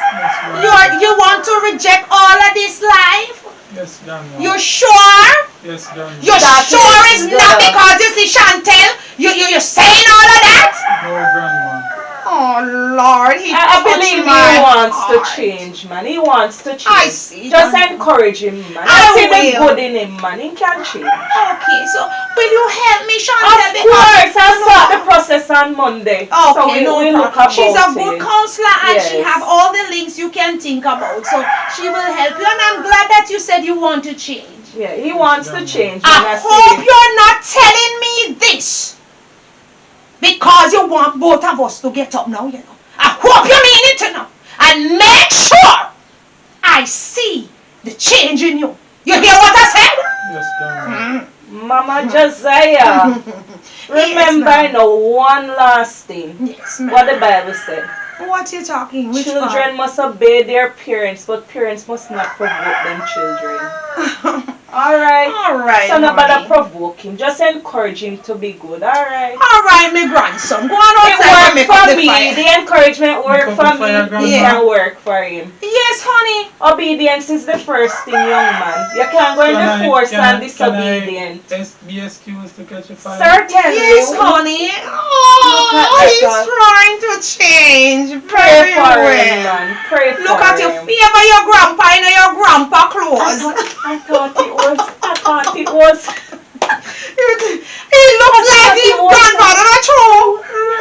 You want to reject all of this life? Yes, Grandma. You sure? Yes, Grandma. You That sure is it's not good. because you see Chantel? You're saying all of that? No, Grandma. Oh Lord, he I touched believe my he wants to heart. change, man. He wants to change. I see. Just encourage him, man. I see the will. good in him, man. He can change. Okay, so will you help me, Of Chantel? course, I'll start the process on Monday. so Okay, we no look problem. She's a about good it. counselor, and she Yes. have all the links you can think about. So she will help you, and I'm glad that you said you want to change. Yeah, he wants to change. I hope you're not telling me this because you want both of us to get up now, you know. I hope you mean it, you know. And make sure I see the change in you. You hear what I said? Yes, Grandma. Mama Josiah, remember, ma'am. I know one last thing. Yes, ma'am. What the Bible said. What you talking? Which Children must obey their parents, but parents must not provoke them children. part? Alright? All right. So nobody honey. provoke him. Just encourage him to be good. Alright? All right, my grandson. Go on It outside and worked make up for the me. fire. The encouragement worked Make up for the fire, me. Grandma. It can work for him. Yes, honey. Obedience is the first thing, young man. You can't go in the force and disobedient. Be excused to catch a fire? Certainly. Yes, honey. Look at Oh, that, he's God. trying to change. Pray Very for him, well. man. Pray for Look at you him. favor your grandpa in your grandpa clothes. I thought it was. I thought it was. He looks like his grandfather, not true?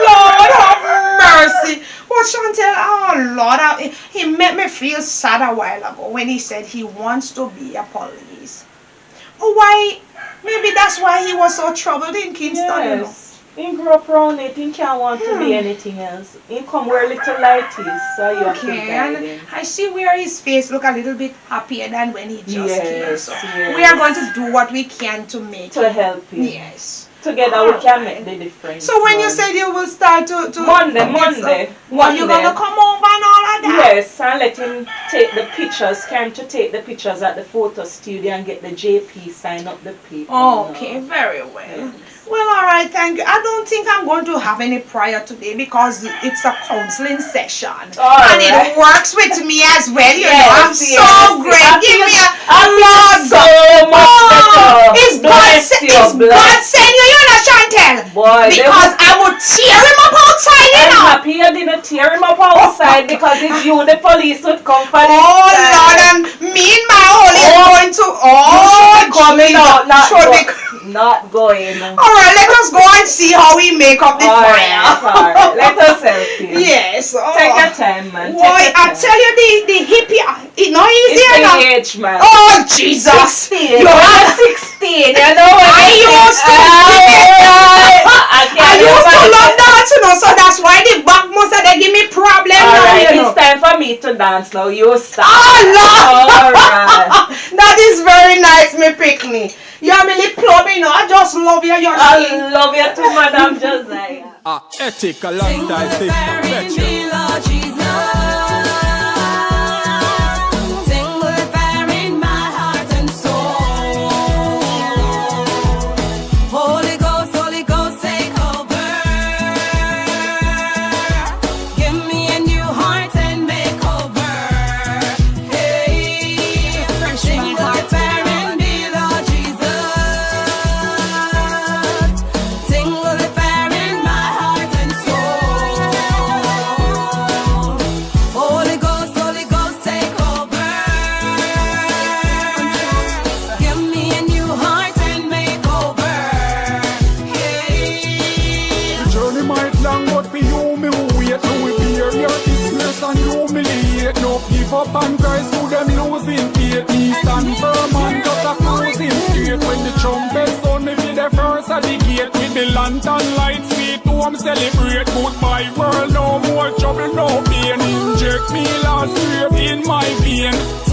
Lord have mercy. But Chantel, oh Lord, he made me feel sad a while ago when he said he wants to be a police. Oh, why? Maybe that's why he was so troubled in Kingston, you know. Yes. He grew up around it. He can't want to be anything else. He come where little light is, so you have to Okay, guide and him. I see where his face look a little bit happier than when he just came. Yes, So yes. we are going to do what we can to make To it. help him. Yes. Together we can make the difference. So when you man. said you will start to Monday. What, you gonna come over and all of that? Yes, and let him take the pictures, come to take the pictures at the photo studio and get the JP sign up the paper. Okay, very well. Well, all right, thank you. I don't think I'm going to have any prayer today because it's a counseling session. All and right. it works with me as well. You Yes, know, I'm yes, so yes. great. I Give feel- me a I feel so much better. It's God send you, you know, Chantel. Boy, Because I would tear him up outside, you I'm know. happy you didn't tear him up outside because if you, the police would come for this Oh time. Lord, and me and my holy is going to coming out, Jesus. not going. Alright, let us go and see how we make up the fire. Alright, let us help you. Yes. Take your time, man. Boy, Take your I time. tell you, the hippie, it's not It's easy the enough. age, man. Oh Jesus! 16. You You're have 16. You know what I used to I used to love that, you know, so that's why the back must have they give me problem now, Alright, you know. it's time for me to dance now. You start. Oh Lord! Alright. That is very nice, me pick me. You're my little club, you know. I just love you. You're I love you too, Madam Josiah. Ethic alongside Sister Petra. Holy Ghost. hope and Christ who them losing faith. Me stand firm and just a cruising straight. When the trumpet sound, me be the first at the gate. With the lantern lights, sweet home celebrate. Goodbye world, no more trouble, no pain. Inject me last straight in my vein.